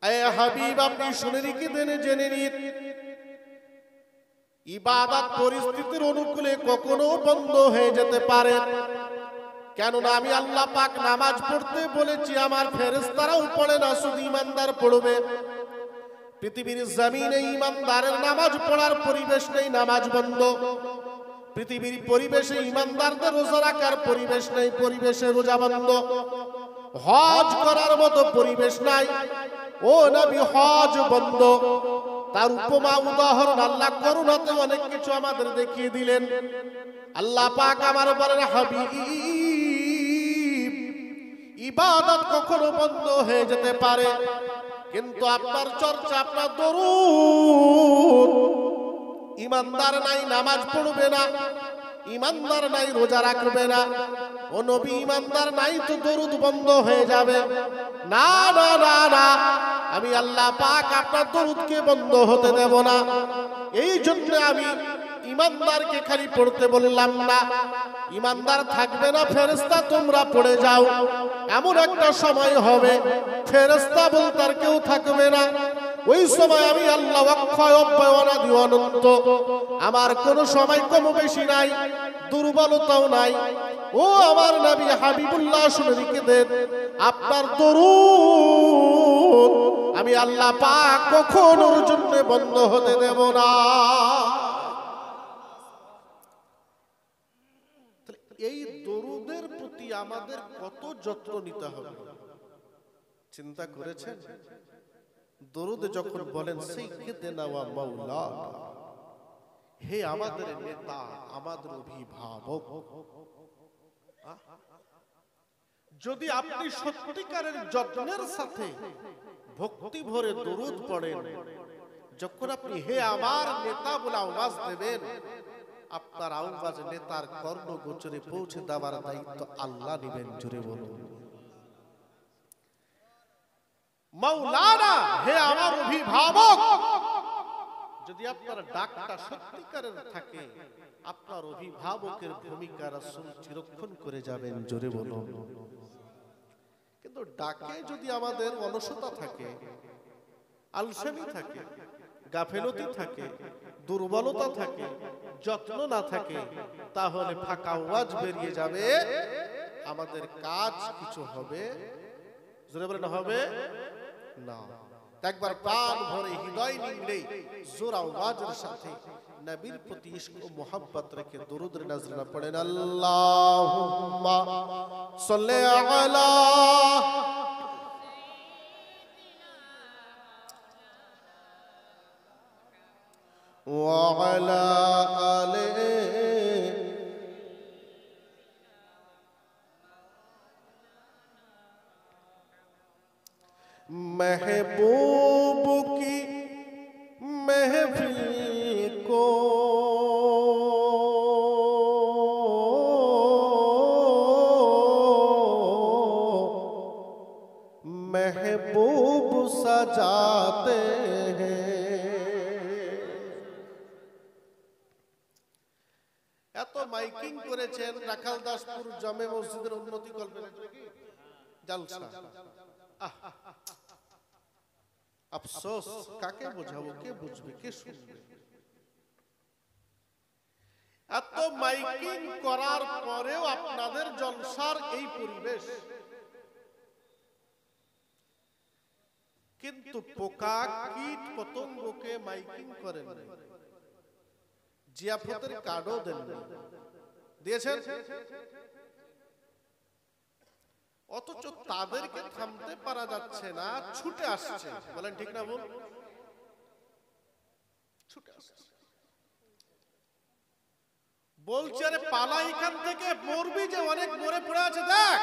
এ হাবিব আপনি শুনে রেখে জেনে নিন, ইবাদত পরিস্থিতির অনুকূলে কখনো বন্ধ হয়ে যেতে পারে। কেননা আমি আল্লাহ পাক নামাজ পড়তে বলেছি, আমার ফেরেশতারাও পড়ে না, শুধু ঈমানদার পড়বে। পৃথিবীর জমিনে ঈমানদারের নামাজ পড়ার পরিবেশ নেই, নামাজ বন্ধ। পৃথিবীর পরিবেশে ঈমানদারদের রোজা রাখার পরিবেশ নেই, পরিবেশে রোজা বন্ধ। হজ করার মতো পরিবেশ নাই, ও নবী হজ বন্ধ। তার উপমা উদাহরণ আল্লাহ করুণাতে অনেক কিছু আমাদের দেখিয়ে দিলেন। আল্লাহ পাক আমার বলেন, হাবিব ইবাদত কখনো বন্ধ হয়ে যেতে পারে, কিন্তু আপনার চর্চা, আপনার দরুদ, ঈমানদার নাই নামাজ পড়বে না, ঈমানদার নাই রোজা রাখবে না, ও নবী ঈমানদার নাই তো দরুদ বন্ধ হয়ে যাবে। না না না না, আমি আল্লাহ পাক আপনার দরুদকে বন্ধ হতে দেব না। এই জন্য আমি ঈমানদারকে খালি পড়তে বললাম না, ঈমানদার থাকবে না, ফেরেশতা তোমরা পড়ে যাও। এমন একটা সময় হবে ফেরেশতা বলতে আর কেউ থাকবে না। ওই সময় আমি আল্লাহ অক্ষয় অব্যয় অনাদি অনন্ত, আমার কোনো সময় কম বেশি নাই, দুর্বলতাও নাই। ও আমার নবী হাবিবুল্লাহ শুনে রেখে দেন, আপনার দরুদ আমি আল্লাহ পাক কখনোর জন্য বন্ধ হতে দেব না। এই দরুদের প্রতি আমাদের কত যত্ন নিতে হবে চিন্তা করেছেন? দরুদে যখন বলেন সাইয়্যিদানা ওয়া মাওলানা, হে আমাদের নেতা, আমাদের অভিভাবক, যদি আপনি সত্যিকারের যত্নের সাথে ভক্তি ভরে দরুদ পড়েন, যখন আপনি হে আমার নেতা বলে আওয়াজ দেবেন, আপনার আওয়াজ নেতার কর্ণগোচরে পৌঁছে দেওয়ার দায়িত্ব আল্লাহ নেবেন। জোরে বলুন মাওলানা, হে আমার অভিভাবক। যদি আপনার ডাকটা সত্যিকারের থাকে, আপনার অভিভাবকের ভূমিকা রাসূল চিরক্ষণ করে যাবেন। জোরে বলুন। কিন্তু ডাকে যদি আমাদের অলসতা থাকে, আলসেমি থাকে, গাফেলতি থাকে, দুর্বলতা থাকে, যত্ন না থাকে, তাহলে ফাঁকা আওয়াজ বেরিয়ে যাবে, আমাদের কাজ কিছু হবে জোরে বলেন হবে না। একবার প্রাণ ভরে হৃদয় নিংড়ে জোর আওয়াজের সাথে নবীর প্রতি ইশক ও মোহাব্বত রেখে দরুদ নাজরানা পড়েন, আল্লাহুম্মা সাল্লি আলা ওয়া আলা আলি महबूब की महफिल को महबूब सजाते हैं। এত মাইকিং করেছেন রাখালদাসপুর জামে মসজিদের উন্নতি কল্পে জলসা। আফসোস, কাকে বোঝাবো, কে বুঝবে, কে শুনবে? এত মাইকিং করার পরেও আপনাদের জলসার এই পরিবেশ। কিন্তু পোকা কীট পতঙ্গকে মাইকিং করেন, জিয়াফতের কার্ডও দেন, দিয়েছেন, অথচ তাদেরকে থামতে পারা যাচ্ছে না, ছুটে আসছে। বলেন ঠিক না বল? ছুটে আসছে, বলছে আরে পালা এখান থেকে, মরবি যে, অনেক মরে পড়ে আছে দেখ।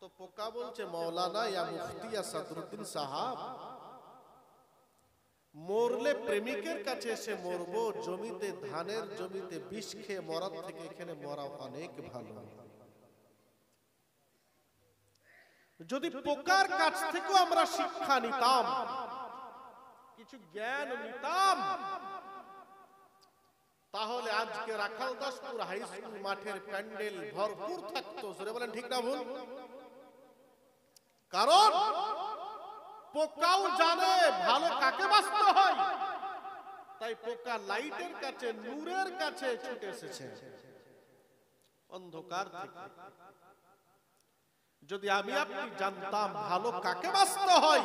তো পোকা বলছে, মাওলানা ইয়া মুফতি ইয়া সাদরুদ্দিন সাহাব, মরলে প্রেমিকের কাছে এসে মরবো, জমিতে ধানের জমিতে বিষ খেয়ে মরার থেকে এখানে মরা অনেক ভালো। যদি পোকার কাছ থেকেও আমরা শিক্ষা নিতাম, কিছু জ্ঞান নিতাম, তাহলে আজকে রাখালদাসপুর হাই স্কুল মাঠের প্যান্ডেল ভরপুর থাকতো। জোরে বলেন ঠিক না ভুল? কারণ পোকাও জানে ভালো কাকে বাঁচতে হয়, তাই পোকা লাইটের কাছে, নূরের কাছে ছুটে এসেছে অন্ধকার থেকে। যদি আমি আপনি জানতাম ভালো কাকে বাঁচতে হয়,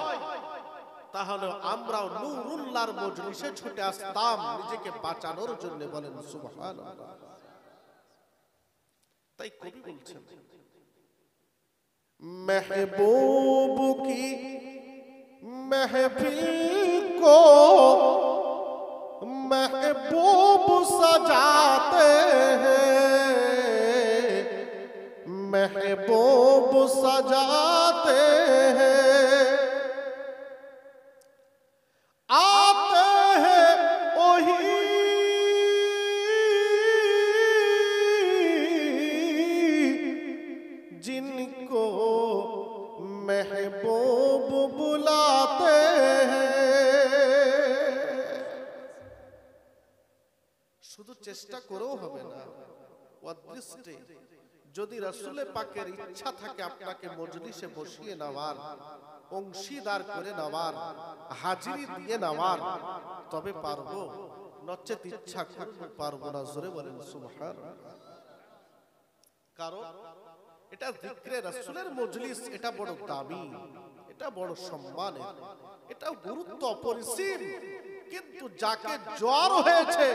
তাহলে আমরাও নূরুল্লাহর মজলিসে ছুটে আসতাম নিজেকে বাঁচানোর জন্য। বলেন সুবহানাল্লাহ। তাই কবি বলছেন, महबूब की महफिल को महबूब सजाते हैं, महबूब सजाते हैं, आते हैं वही जिनको महबूब बुलाते हैं। শুধু চেষ্টা করেও হবে না, অদৃষ্টে যদি রাসূল পাকের ইচ্ছা থাকে আপনাকে মজলিসে বসিয়ে নেওয়ার, অংশীদার করে নেওয়ার, হাজিরি দিয়ে নেওয়ার, তবে পারবো, নচেত ইচ্ছা করতে পারবো না। জোরে বলেন সুবহানাল্লাহ। কারণ এটা যিকরে রাসূলের মজলিস, এটা বড় দামি, এটা বড় সম্মানের, এটা গুরুত্ব অপরিসীম। কিন্তু যাকে জ্বর হয়েছে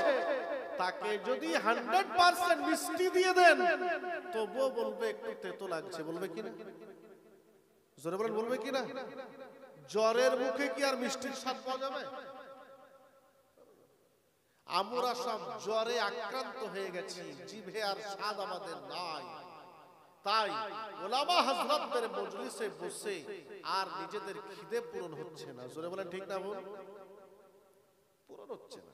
তাকে যদি 100% মিষ্টি দিয়ে দেন, তবুও বলবে একটু তেতো লাগছে। বলবে কি না? জোরে বলেন, বলবে কি না? জ্বরের মুখে কি আর মিষ্টির স্বাদ পাওয়া যাবে? আমরা সব জ্বরে আক্রান্ত হয়ে গেছি, জিভে আর স্বাদ আমাদের নাই। তাই ওলামা হযরতদের মজলিসে বসে আর নিজেদের খিদে পূরণ হচ্ছে না। জোরে বলেন ঠিক না? বল, পূরণ হচ্ছে না।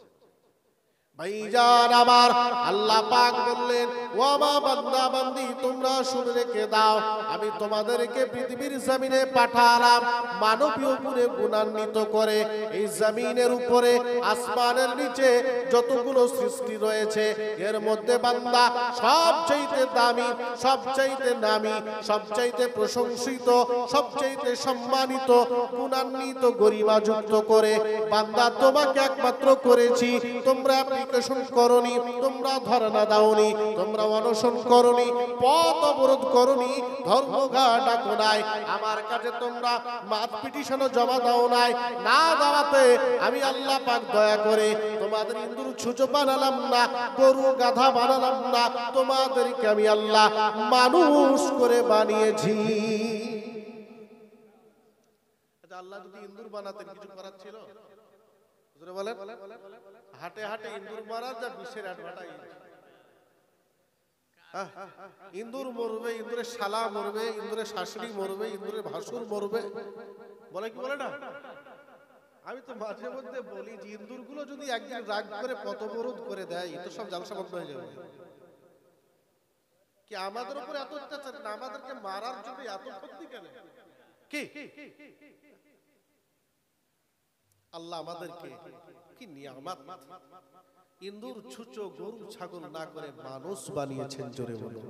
ভাইজান আমার, আল্লাহ পাক বললেন, ও আমার বান্দা বান্দি, তোমরা শুনে রেখে দাও, আমি তোমাদেরকে পৃথিবীর জমিনে পাঠালাম মানবীয় গুণে গুণান্বিত করে। এই জমিনের উপরে, আসমানের নিচে যতগুলো সৃষ্টি রয়েছে, এর মধ্যে বান্দা সবচাইতে দামি, সবচাইতে নামি, সবচাইতে প্রশংসিত, সবচাইতে সম্মানিত, গুণান্বিত, গরিমাযুক্ত করে বান্দা তোমাকে একমাত্র করেছি। তোমরা অ্যাপ্লিকেশন করনি, তোমরা ধর্ণা দাওনি, তোমরা অনশন করনি, পথ অবরোধ করনি, ধর্মঘট ডাকো নাই, আমার কাছে তোমরা মাঠ পিটিশনও জমা দাও নাই। না দাওয়াতে আমি আল্লাহ পাক দয়া করে তোমাদের ইন্দুর ছুঁচো বানালাম না, গরু গাধা বানালাম না, তোমাদেরকে আমি আল্লাহ মানুষ করে বানিয়েছি। আল্লাহ যদি ইন্দুর বানাতেন, কিছু করার ছিল? বলেন, হাটে হাটে ইন্দুর মারা যা বিষের অ্যাডভার্টাইজ। ইন্দুর মরবে, ইন্দুরের শালা মরবে, ইন্দুরের শাশুড়ি মরবে, ইন্দুরের ভাসুর মরবে, বলে কি বলে না? আমি তো মাঝে মধ্যে বলি যে ইন্দুর গুলো যদি একদিন রাগ করে পথ অবরোধ করে দেয়, তো সব জালসা বন্ধ হয়ে যাবে। কি আমাদের উপর এত অত্যাচার না? আমাদেরকে মারার জন্য এত শক্তি কেন? কি আল্লাহ আমাদেরকে কি নিয়ামত, ইন্দুর ছুঁচো গরু ছাগল না করে মানুষ বানিয়েছেন। জোরে বলুন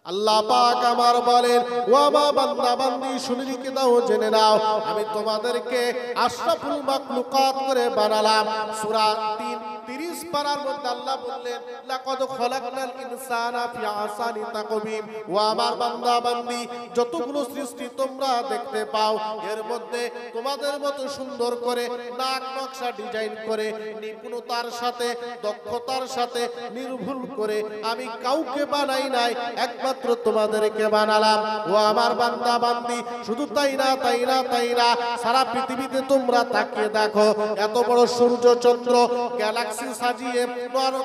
আল্লাহ পাক আমার বলেন, ও আমার বান্দা বান্দি, শুনে রেখে দাও, জেনে নাও, আমি তোমাদেরকে আশরাফুল মাখলুকাত করে বানালাম। সূরা ৩:৩০ পারার মধ্যে আল্লাহ বললেন, লাকাদ খালাকনাল ইনসানা ফি আহসানি তাকওয়িম। ও আমার বান্দা বান্দি, যতগুলো সৃষ্টি তোমরা দেখতে পাও, এর মধ্যে তোমাদের মতো সুন্দর করে নাক নকশা ডিজাইন করে, নিপুণতার সাথে, দক্ষতার সাথে, নির্ভুল করে আমি কাউকে বানাই নাই, একমাত্র তোমাদেরকে বানালাম। ও আমার বান্দা বান্দি, শুধু তাই না, তাই না, তাই না, সারা পৃথিবীতে তোমরা তাকিয়ে দেখো, এত বড় সূর্য চন্দ্র গ্যালাক্সি সাজিয়ে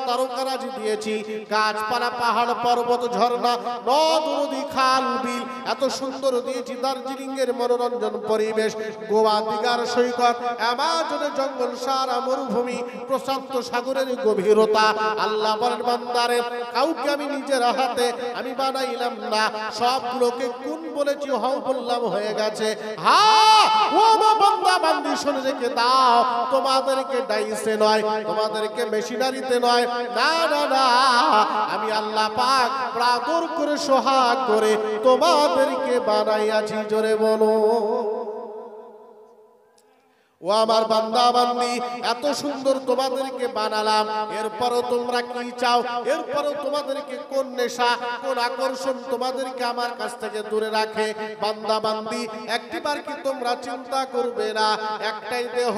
তারকারাজি দিয়েছি, গাছপালা, পাহাড় পর্বত, ঝর্ণা, নদ নদী, খাল বিল এত সুন্দর দিয়েছি, দার্জিলিং এর মনোরঞ্জন পরিবেশ, গোয়া দিঘার সৈকত, অ্যামাজনের জঙ্গল, সারা মরুভূমি, প্রশান্ত সাগরের গভীরতা। আল্লাহ বলেন, বান্দারে, কাউকে আমি নিজের হাতে আমি বানাইলাম না, সবগুলোকে কোন বলেছি, হও বললাম, হয়ে গেছে। হ্যাঁ, ও আমার বান্দা বান্দি, শুনে রেখে দাও, তোমাদেরকে ডাইসে নয়, তোমাদেরকে মেশিনারিতে নয়, না না না, আমি আল্লাহ পাক প্রাদর করে, সোহাগ করে তোমাদেরকে বানাইয়াছি। জোরে বলো ও আমার বান্দা বান্দি, এত সুন্দর তোমাদেরকে বানালাম, এরপরও তোমরা কি চাও? এরপরও তোমাদেরকে কোন নেশা, কোন আকর্ষণ তোমাদেরকে আমার কাছ থেকে দূরে রাখে? বান্দা বান্দি, একটিবার কি তোমরা চিন্তা করবে না? একটাই দেহ,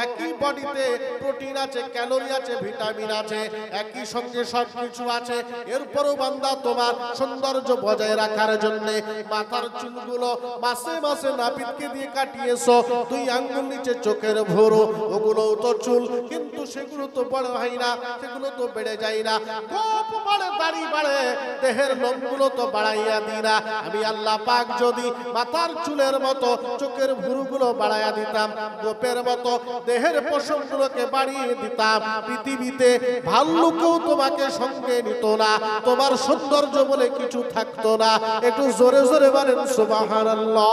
একই বডিতে প্রোটিন আছে, ক্যালোরি আছে, ভিটামিন আছে, একই সঙ্গে সবকিছু আছে। এরপরও বান্দা তোমার সৌন্দর্য বজায় রাখার জন্য মাথার চুলগুলো মাসে মাসে নাপিতকে দিয়ে কাটিয়েছো, 2 আঙ্গুল নিচে চোখের ভুরু, ওগুলোও তো চুল, কিন্তু সেগুলো তো বড় হয় না, সেগুলো তো বেড়ে যায় না। গোপ বাড়ে, দাড়ি বাড়ে, দেহের লোমগুলো তো বাড়াইয়া দিই না। আমি আল্লাহ পাক যদি মাথার চুলের মতো চোখের ভুরুগুলো বাড়াইয়া দিতাম, গোপের মতো দেহের পশমগুলোকে বাড়িয়ে দিতাম, পৃথিবীতে ভাল্লুকেও তোমাকে সঙ্গে নিত না, তোমার সৌন্দর্য বলে কিছু থাকতো না। একটু জোরে জোরে বলেন সুবহানাল্লাহ।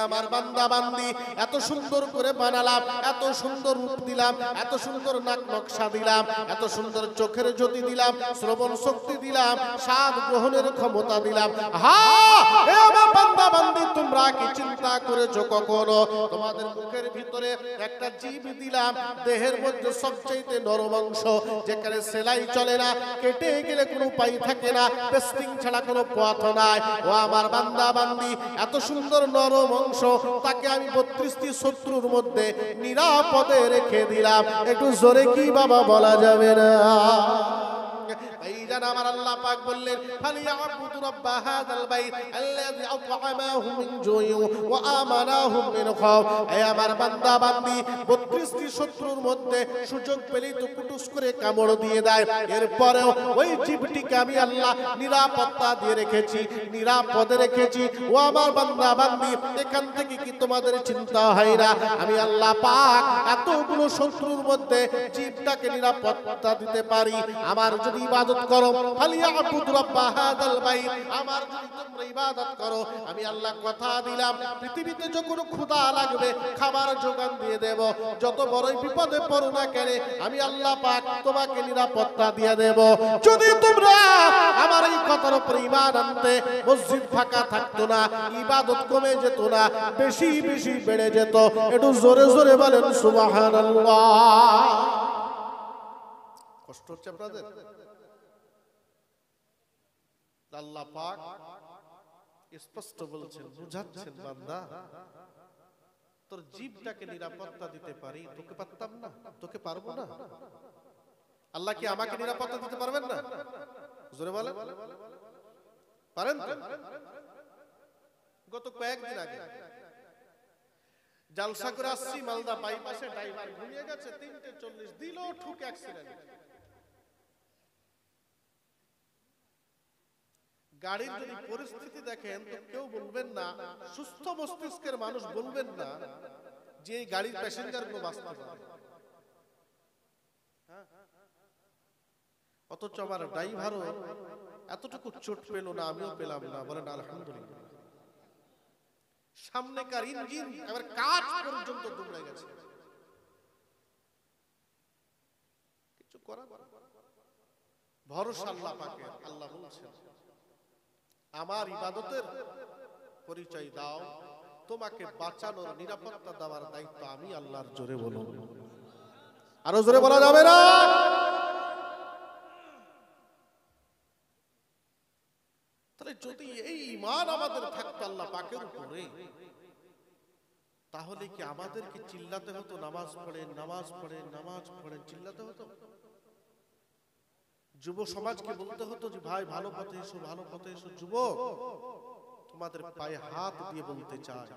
আমার বান্দা বান্দি, এত সুন্দর করে বানালাম, এত সুন্দর রূপ দিলাম, এত সুন্দর নাক নকশা দিলাম, এত সুন্দর চোখের জ্যোতি দিলাম, শ্রবণ শক্তি দিলাম, স্বাদ গ্রহণের ক্ষমতা দিলাম। আমার বান্দা বান্দি, তোমরা কি চিন্তা করেছো কখনো তোমাদের মুখের ভিতরে একটা জীব দিলাম, দেহের মধ্যে সবচেয়ে নরম অংশ, যেখানে সেলাই চলে না, কেটে গেলে কোনো উপায় থাকে না, পেস্টিং ছাড়া কোনো পথ নাই। ও আমার বান্দা বান্দি, এত সুন্দর নরম অংশ, তাকে আমি 32টি শত্রুর মধ্যে নিরাপদে রেখে দিলাম। একটু জোরে কি বাবা বলা যাবে না? এইখানে আমার আল্লাহ পাক বললেন, ফালিয়াবুদু রাব্ব হাযাল বাইত আল্লাযী আত'আমাহুম মিন জুইন ওয়া আমানাহুম মিন খাউফ। এই আমার বান্দা বান্দি, 32টি শত্রুর মধ্যে সুযোগ পেলেই তো কুটুস করে কামড় দিয়ে দেয়। এরপরেও ওই জীবটিকে আমি আল্লাহ নিরাপত্তা দিয়ে রেখেছি, নিরাপদে রেখেছি। ও আমার বান্দা বান্দি, এখান থেকে কি তোমাদের চিন্তা হয় না? আমি আল্লাহ পাক এতগুলো শত্রুর মধ্যে জীবটাকে নিরাপত্তা দিতে পারি। আমার যদি ইবাদত করো, ফালিয়াবুদু রাব্ব হাযাল বাইত, আমার যদি তোমরা ইবাদত করো, আমি আল্লাহ কথা দিলাম, পৃথিবীতে যখন ক্ষুধা লাগবে খাবার যোগান দিয়ে দেব। যত বড়ই বিপদে পড়ো না কেন, আমি আল্লাহ পাক তোমাকে নিরাপত্তা দিয়ে দেব। যদি তোমরা আমার এই কথার উপর ঈমান আনতে, মসজিদ ফাঁকা থাকতো না, ইবাদত কমে যেত না, বেশি বেশি বেড়ে যেত। একটু জোরে জোরে বলেন সুবহানাল্লাহ। কষ্ট হচ্ছে আপনাদের? আল্লাহ পাক স্পষ্ট বলছেন, বুঝাচ্ছেন, বান্দা তোর জীবটাকে নিরাপত্তা দিতে পারি, তোকে পারতাম না? তোকে পারবো না? আল্লাহ কি আমাকে নিরাপত্তা দিতে পারবেন না? জোরে বলেন, পারেন তো? গত কয়েকদিন আগে জালসা করে আসছি, মালদা বাইপাসে ড্রাইভার ঘুমিয়ে গেছে, 3:40 দিল ঠুকে অ্যাক্সিডেন্ট। গাড়ির যদি পরিস্থিতি দেখেন তো কেউ বলবেন না, সুস্থ মস্তিষ্কের মানুষ বলবেন না যে এই গাড়ির প্যাসেঞ্জার গুলো বাঁচতে পারে। অথচ আমার ড্রাইভারও এতটুকু চোট পেল না, আমিও পেলাম না। বলেন আলহামদুলিল্লাহ। সামনেকার ইঞ্জিন এবার কাজ পর্যন্ত দুমড়ে গেছে, কিছু করার ভরসা আল্লাহ পাকের। আল্লাহ বলছেন, আমার ইবাদতের পরিচয় দাও, তোমাকে বাঁচানোর, নিরাপত্তা দেওয়ার দায়িত্ব আমি আল্লাহর। জোরে বলুন, আরো জোরে বলা যাবে না? তাহলে যদি এই ঈমান আমাদের থাকতো আল্লাহ পাকের উপরে, তাহলে কি আমাদেরকে চিল্লাতে হতো নামাজ পড়েন, নামাজ পড়েন, নামাজ পড়েন, চিল্লাতে হতো? যুব সমাজকে বলতে হতো যে ভাই ভালো পথে এসো, ভালো পথে এসো। যুবক, তোমাদের পায়ে হাত দিয়ে বলতে চাই,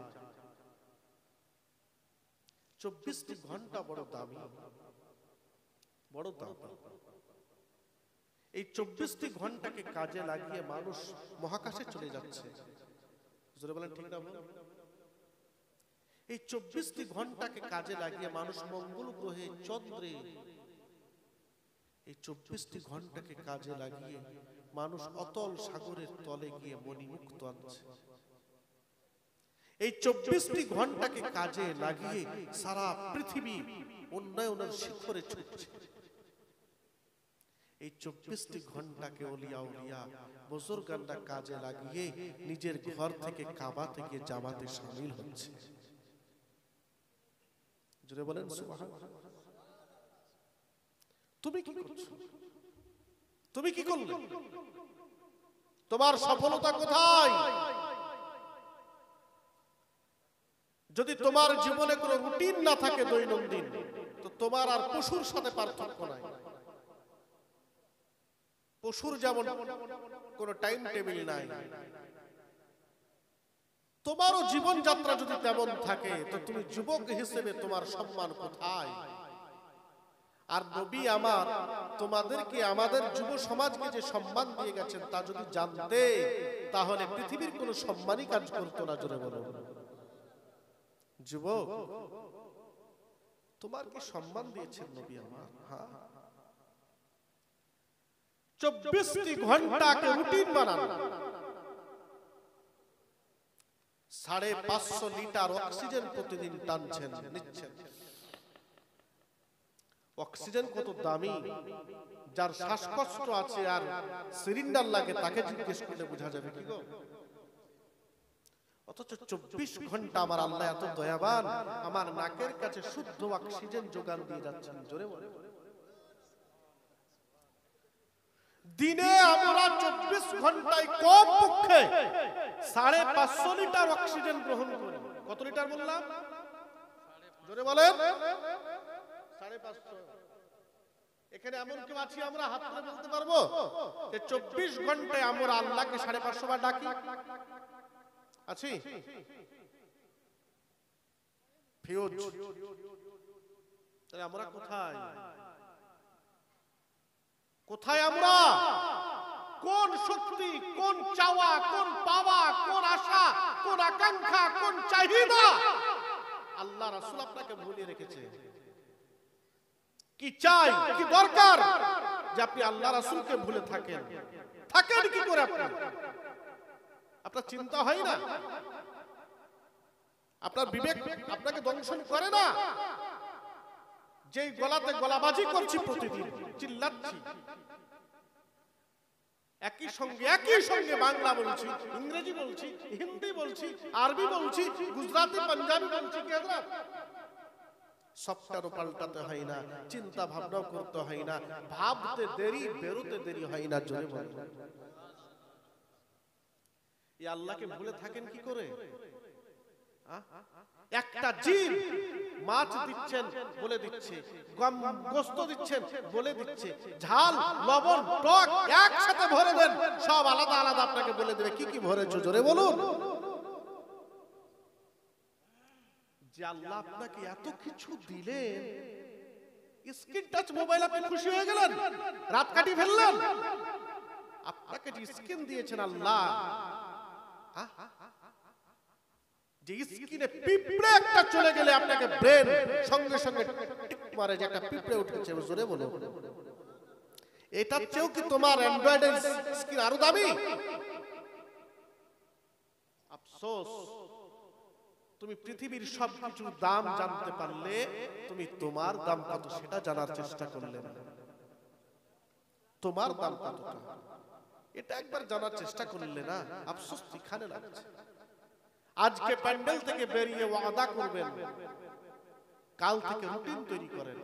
24টি ঘন্টা বড় দামি, বড় দামি। এই 24টি ঘন্টাকে কাজে লাগিয়ে মানুষ মহাকাশে চলে যাচ্ছে। জোরে বলেন, ঠিক না? এই 24টি ঘন্টাকে কাজে লাগিয়ে মানুষ মঙ্গল গ্রহে, চন্দ্রে, এই 24টি ঘন্টাকে কাজে লাগিয়ে মানুষ অতল সাগরের তলে গিয়ে মণিমুক্ত আনছে। এই 24টি ঘন্টাকে কাজে লাগিয়ে সারা পৃথিবী উন্নয়নের শিখরে ছুটছে। এই 24টি ঘন্টাকে ওলিয়া উলিয়া বুজুর্গানরা কাজে লাগিয়ে নিজের ঘর থেকে, কাবা থেকে জামাতে শামিল হচ্ছে। জোরে বলেন সুবহানাল্লাহ। তুমি কি করছো? তুমি কি করলে? তোমার সফলতা কোথায়? যদি তোমার জীবনে কোনো রুটিন না থাকে দৈনন্দিন, তো তোমার আর পশুর সাথে পার্থক্য নাই। পশুর যেমন কোনো টাইম টেবিল নাই, তোমারও জীবনযাত্রা যদি তেমন থাকে, তো তুমি যুবক হিসেবে তোমার সম্মান কোথায়? আর নবী আমার তোমাদেরকে, আমাদের যুব সমাজকে যে সম্মান দিয়ে গেছেন তা যদি জানতে, তাহলে পৃথিবীর কোনো সম্মানই কাজ করতো না। জোরে বলো যুবক, তোমার কি সম্মান দিয়েছেন নবী আমার? হ্যাঁ, 24টি ঘন্টাকে রুটিন বানান। 550 লিটার অক্সিজেন প্রতিদিন টানছেন, নিচ্ছেন। অক্সিজেন কত দামি, যার শ্বাসকষ্ট আছে আর সিলিন্ডার লাগে তাকে জিজ্ঞেস করলে বোঝা যাবে কি গো। অথচ 24 ঘন্টা আমার আল্লাহ এত দয়াবান, আমার নাকের কাছে শুদ্ধ অক্সিজেন যোগান দিয়ে যাচ্ছেন। জোরে বলে, দিনে আমরা 24 ঘন্টায় কম পক্ষে 550 লিটার অক্সিজেন গ্রহণ করি। কত লিটার বললাম? জোরে বলেন। 550। এখানে এমন কেউ আছি আমরা হাত তুলে বলতে পারবো যে 24 ঘন্টায় আমরা আল্লাহকে 550 বার ডাকি? আছি? ফিউজ। তাহলে আমরা কোথায়? কোথায় আমরা? কোন শক্তি, কোন চাওয়া, কোন পাওয়া, কোন আশা, কোন আকাঙ্ক্ষা, কোন চাহিদা আল্লাহ রাসূল আপনাকে ভুলিয়ে রেখেছে? কি চাই, কি দরকার যে আপনি আল্লাহ রাসূলকে ভুলে থাকেন? থাকেন কি করে আপনি? আপনার চিন্তা হয় না? আপনার বিবেক আপনাকে দংশন করে না? যেই গলাতে গলাবাজি করছি, প্রতিদিন চিল্লাচ্ছি, একই সঙ্গে বাংলা বলছি, ইংরেজি বলছি, হিন্দি বলছি, আরবি বলছি, গুজরাটি, পাঞ্জাবি বলছি, সবটারও পাল্টাতে হয় না, চিন্তা ভাবনাও করতে হয় না, ভাবতে দেরি, বেরোতে দেরি হয় না। জোরে বলেন, এই আল্লাহকে ভুলে থাকেন কি করে? একটা জীব মাছ দিচ্ছেন বলে দিচ্ছে, গোস্ত দিচ্ছেন বলে দিচ্ছে, ঝাল, লবণ, টক একসাথে ভরে দেন, সব আলাদা আলাদা আপনাকে বলে দেবে কি কি ভরেছো। জোরে বলুন। যে আল্লাহ আপনাকে এত কিছু দিলেন, স্ক্রিন টাচ মোবাইল আপনি খুশি হয়ে গেলেন, রাত কাটিয়ে ফেললেন। আপনাকে যে স্ক্রিন দিয়েছেন আল্লাহ, যে স্ক্রিনে পিঁপড়ে একটা চলে গেলে আপনাকে ব্রেন সঙ্গে সঙ্গে মারে যে একটা পিঁপড়ে উঠেছে। জোরে বলো, এটার চেয়েও কি তোমার অ্যান্ড্রয়েডের স্ক্রিন আরো দামি? আফসোস, তুমি পৃথিবীর সবকিছুর দাম জানতে পারলে তুমি তোমার দাম কত সেটা জানার চেষ্টা করলে না। তোমার দাম কতটা এটা একবার জানার চেষ্টা করলে না, আফসোস এখানে লাগছে। আজকে প্যান্ডেল থেকে বেরিয়ে ওয়াদা করবেন, কাল থেকে রুটিন তৈরি করেন।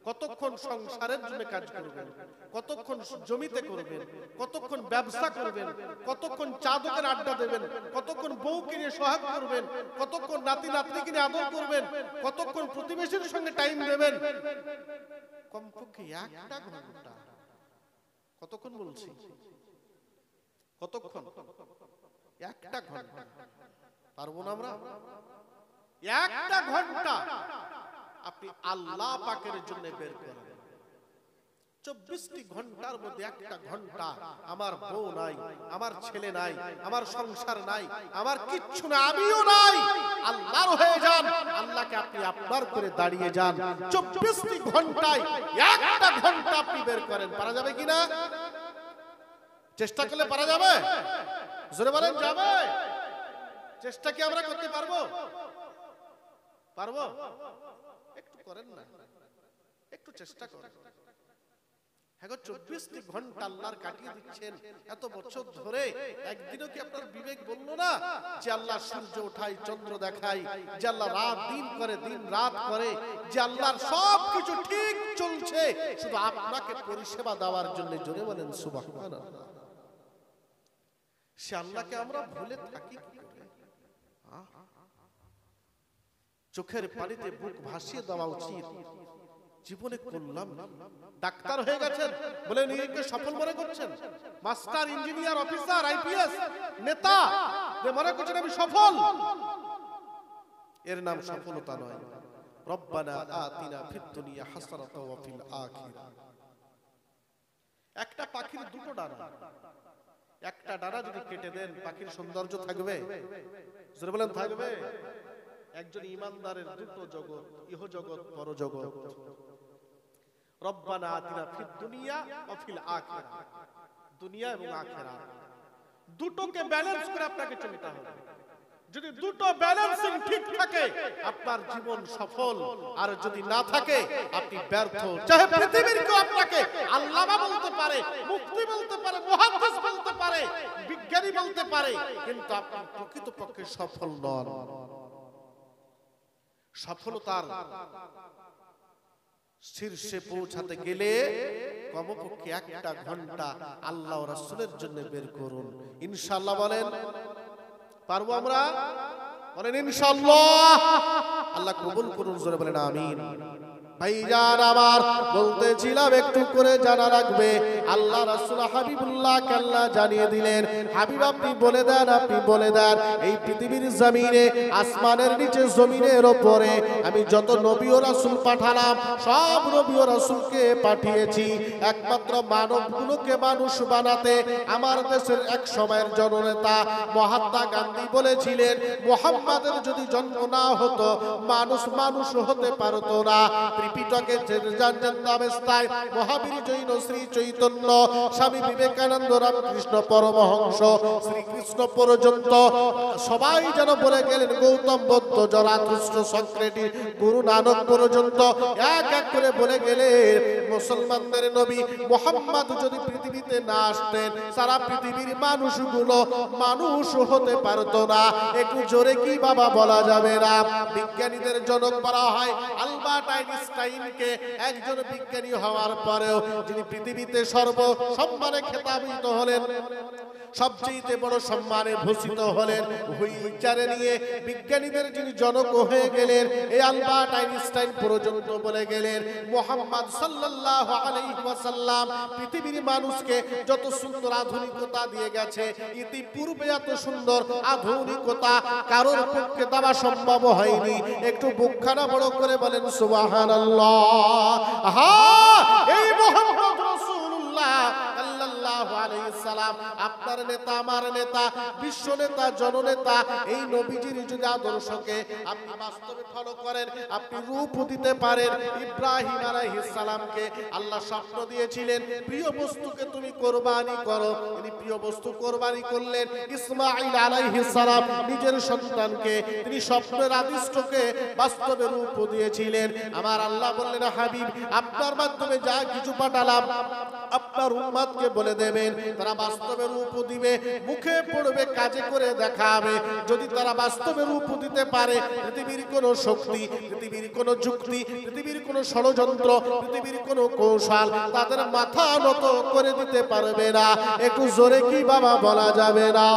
কতক্ষণ সংসারের জন্য কাজ করবেন, কতক্ষণ জমিতে করবেন, কতক্ষণ ব্যবসা করবেন, কতক্ষণ চা দোকানে আড্ডা দেবেন, কতক্ষণ বউকে নিয়ে সোহাগ করবেন, কতক্ষণ নাতি নাতনিকে নিয়ে আদর করবেন, কতক্ষণ প্রতিবেশীর সঙ্গে টাইম দেবেন। কমপক্ষে একটা ঘন্টা। কতক্ষণ বলছি? কতক্ষণ? একটা ঘন্টা। পারবো না আমরা? একটা ঘন্টা আপনি আল্লাহ পাকের জন্য বের করেন। 24টি ঘন্টার মধ্যে একটা ঘন্টা আমার বউ নাই, আমার ছেলে নাই, আমার সংসার নাই, আমার কিচ্ছু না, আমিও নাই, আল্লাহর হয়ে যান। আল্লাহকে আপনি আপনার করে দাঁড়িয়ে যান। 24টি ঘন্টায় একটা ঘন্টা আপনি বের করেন। পারা যাবে কিনা? চেষ্টা করলে পারা যাবে? জোরে বলেন, যাবে? চেষ্টা কি আমরা করতে পারবো? পারবো? একটু করেন না, একটু চেষ্টা করেন। এখন 24টি ঘন্টা আল্লাহর কাটিয়ে দিচ্ছেন এত বছর ধরে, একদিনও কি আপনার বিবেক বলল না যে আল্লাহ সূর্য ওঠায়, চন্দ্র দেখায়, যে আল্লাহ রাত দিন করে, দিন রাত করে, যে আল্লাহর সবকিছু ঠিক চলছে শুধু আপনাকে পরিষেবা দেওয়ার জন্য? জোরে বলেন সুবহানাল্লাহ। সে আল্লাহকে আমরা ভুলে থাকি কি করে? চোখের পানিতে বুক ভাসিয়ে দেওয়া উচিত। জীবনে করলাম, ডাক্তার হয়ে গেছেন বলে নিজেকে সফল মনে করছেন, মাস্টার, ইঞ্জিনিয়ার, অফিসার, আইপিএস, নেতা মনে করছেন আমি সফল। এর নাম সফলতা নয়। রব্বানা আতিনা ফিদ দুনিয়া হাসানাতাও ওয়া ফিল আখিরাহ। একটা পাখির দুটো ডানা, একটা ডানা যদি কেটে দেন পাখির সৌন্দর্য থাকবে? জোরে বলেন থাকবে? একজন ইমানদারের দুটো জগৎ, ইহ জগৎ, পর জগৎ। রব্বানা আতিনা ফিদ দুনিয়া ওয়া ফিল আখিরাহ, দুনিয়া এবং আখিরাত দুটোকে ব্যালেন্স করে আপনাকে চলতে হবে। যদি দুটো ব্যালেন্সিং ঠিক থাকে আপনার জীবন সফল, আর যদি না থাকে আপনি ব্যর্থ। চাহে পৃথিবীর কেউ আপনাকে আল্লামা বলতে পারে, মুফতি বলতে পারে, মুহাদ্দিস বলতে পারে, বিজ্ঞানী বলতে পারে, কিন্তু আপনি প্রকৃতপক্ষে সফল নন। সফলতার শীর্ষে পৌঁছাতে গেলে কমপক্ষে একটা ঘন্টা আল্লাহ ও রাসূলের জন্য বের করুন। ইনশাআল্লাহ বলেন, পারবো আমরা? বলেন ইনশাআল্লাহ। আল্লাহ কবুল করুন, জোরে বলেন আমিন। ভাইজান আমার বলতেছিলাম একটু করে জানা রাখবে, আল্লাহ রাসূল হাবিবুল্লাহ আল্লাহ জানিয়ে দিলেন, হাবিব আপনি বলে দেন, আপনি বলে দেন, এই পৃথিবীর জমিনে, আসমানের নিচে, জমিনের উপরে আমি যত নবী ও রাসূল পাঠালাম সব নবী ও রাসূলকে পাঠিয়েছি একমাত্র মানবগুলোকে মানুষ বানাতে। আমার দেশের এক সময়ের জননেতা মহাত্মা গান্ধী বলেছিলেন, মুহাম্মাদের যদি জন্ম না হতো মানুষ মানুষ হতে পারতো না। ত্রিপিটকে অবস্থায় মহাবীর জৈন শ্রী চৈতন্য, স্বামী বিবেকানন্দ, রামকৃষ্ণ পরমহংস, শ্রীকৃষ্ণ পর্যন্ত সবাই যেন বলে গেলেন, গৌতম বুদ্ধ, জরাথুস্ট্র, সক্রেটিস, গুরু নানক পর্যন্ত এক এক করে বলে গেলেন, মুসলমানদের নবী মুহাম্মদ যদি পৃথিবীতে না আসতেন সারা পৃথিবীর মানুষগুলো মানুষ হতে পারতো না। একটু জোরে কি বাবা বলা যাবে না? বিজ্ঞানীদের জনক বলা হয় আলবার্ট আইনস্টাইনকে। একজন বিজ্ঞানী হওয়ার পরেও যিনি পৃথিবীতে সর্ব সম্মানে খেতাবিত হলেন, সবচেয়ে বড় সম্মানে ভূষিত হলেন, হুইলচেয়ারে নিয়ে বিজ্ঞানীদের যিনি জনক হয়ে গেলেন, এই আলবার্ট আইনস্টাইন পর্যন্ত বলে গেলেন, মুহাম্মদ সাল্লাল্লাহু আলাইহি ওয়াসাল্লাম পৃথিবীর মানুষকে যত সুন্দর আধুনিকতা দিয়ে গেছে, ইতিপূর্বে এত সুন্দর আধুনিকতা কারোর পক্ষে দেওয়া সম্ভব হয়নি। একটু বুকখানা বড় করে বলেন সুবহানাল্লাহ। হ্যাঁ, এই মুহাম্মদ রাসূলুল্লাহ সাল্লাল্লাহু আলাইহি সাল্লাম আপনার নেতা, আমার নেতা, বিশ্ব নেতা, জননেতা। এই নবীজির যদি আদর্শকে আপনি বাস্তবে ফলো করেন, আপনি রূপ দিতে পারেন। ইব্রাহিম আলাইহিস সালামকে আল্লাহ স্বপ্ন দিয়েছিলেন, প্রিয় বস্তুকে তুমি কোরবানি করো। তিনি প্রিয় বস্তু কোরবানি করলেন। ইসমাঈল আলাইহিস সালাম নিজের সন্তানকে তিনি স্বপ্নের আদিষ্টকে বাস্তবে রূপ দিয়েছিলেন। আমার আল্লাহ বললেন, হাবিব আপনার মাধ্যমে যা কিছু পাঠালাম আপনার উম্মতকে বলে দেবেন, তারা বাস্তবে রূপ দিবে, মুখে পড়বে, কাজে করে দেখাবে। যদি তারা বাস্তবে রূপ দিতে পারে, পৃথিবীর কোনো শক্তি, পৃথিবীর কোনো যুক্তি, পৃথিবীর কোনো ষড়যন্ত্র, পৃথিবীর কোনো কৌশল তাদের মাথা নত করে দিতে পারবে না। একটু জোরে কি বাবা বলা যাবে না?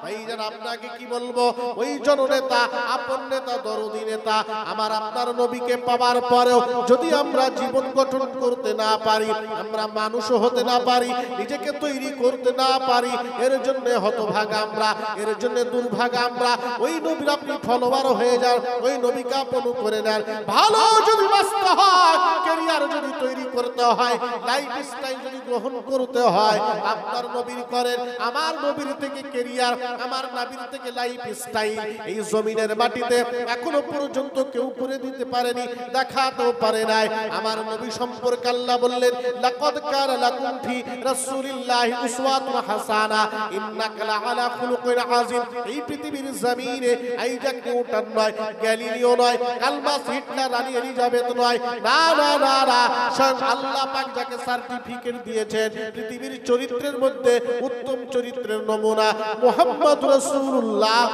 ভাইজান আপনাকে কি বলবো, ওই জননেতা, আপন নেতা, দরদি নেতা, আমার আপনার নবীকে পাওয়ার পরেও যদি আমরা জীবন গঠন করতে না পারি, আমরা মানুষ হতে না পারি, নিজেকে তৈরি করতে না পারি, এর জন্য হতভাগা আমরা, এর জন্য দুর্ভাগা আমরা। ওই নবীর আপনি ফলোয়ার হয়ে যান, ওই নবীকে আপন করে নেন। ভালো যদি বাঁচতে হয়, ক্যারিয়ার যদি তৈরি করতে হয়, লাইফ স্টাইল যদি গ্রহণ করতে হয়, আপনার নবীর করেন। আমার নবীর থেকে ক্যারিয়ার, আমার নবীর থেকে লাইফ স্টাইল এই জমিনের মাটিতে এখনো পর্যন্ত কেউ করে দিতে পারেনি, দেখাতেও পারে নাই। আমার নবী সম্পর্কে আল্লাহ বললেন, লাকাদ কানা লাকুম ফি রাসূলিল্লাহি উসওয়াতুন হাসানা ইন্নাকা লাআলা খুলুকিন আযীম। এই পৃথিবীর জমিনে আইজাক নিউটন নয়, গ্যালিলিও নয়, কালমাস হিটলার, রানী এলিজাবেথ নয়, না না না না, স্বয়ং আল্লাহ পাক যাকে সার্টিফিকেট দিয়েছেন পৃথিবীর চরিত্রের মধ্যে উত্তম চরিত্রের নমুনা মুহাম্মদ রাসূলুল্লাহ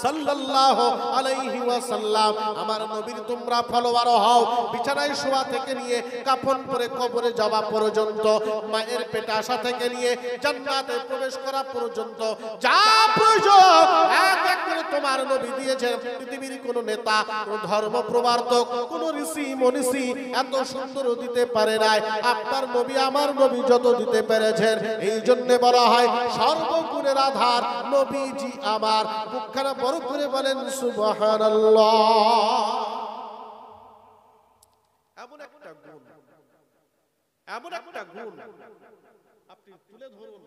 সাল্লাল্লাহু আলাইহি ওয়াসাল্লাম। আমার নবীর তোমরা ফলোয়ার হও। বিছানায় শোয়া থেকে নিয়ে কাফন পরে কবরে যাওয়া পর্যন্ত, মায়ের পেটে আসা থেকে নিয়ে জান্নাতে প্রবেশ করা পর্যন্ত যা প্রয়োজন এক এক করে তোমার নবী দিয়েছেন। পৃথিবীর কোন নেতা, কোন ধর্ম প্রবর্তক, কোন ঋষি মনীষী এত সুন্দর দিতে পারে নাই আপনার নবী আমার নবী যত দিতে পেরেছেন। এই জন্য বলা হয় সর্বগুণের আধার নবীজি আমার। মুখখানা বড় করে বলেন সুবহানাল্লাহ। এমন একটা গুণ, এমন একটা গুণ আপনি তুলে ধরুন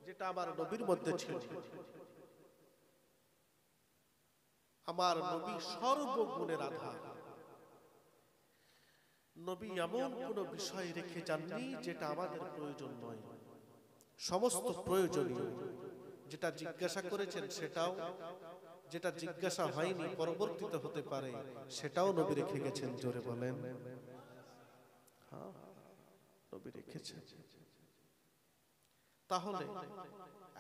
যেটা আমার নবীর মধ্যে ছিল। আমার নবী সর্বগুণের আধার। নবী এমন কোন বিষয় রেখে যাননি যেটা আমাদের প্রয়োজন নয়। সমস্ত প্রয়োজনীয় যেটা জিজ্ঞাসা করেছেন সেটাও, যেটা জিজ্ঞাসা হয়নি পরবর্তীতে হতে পারে সেটাও নবী রেখে গেছেন। জোরে বলেন হ্যাঁ, নবী রেখেছেন। তাহলে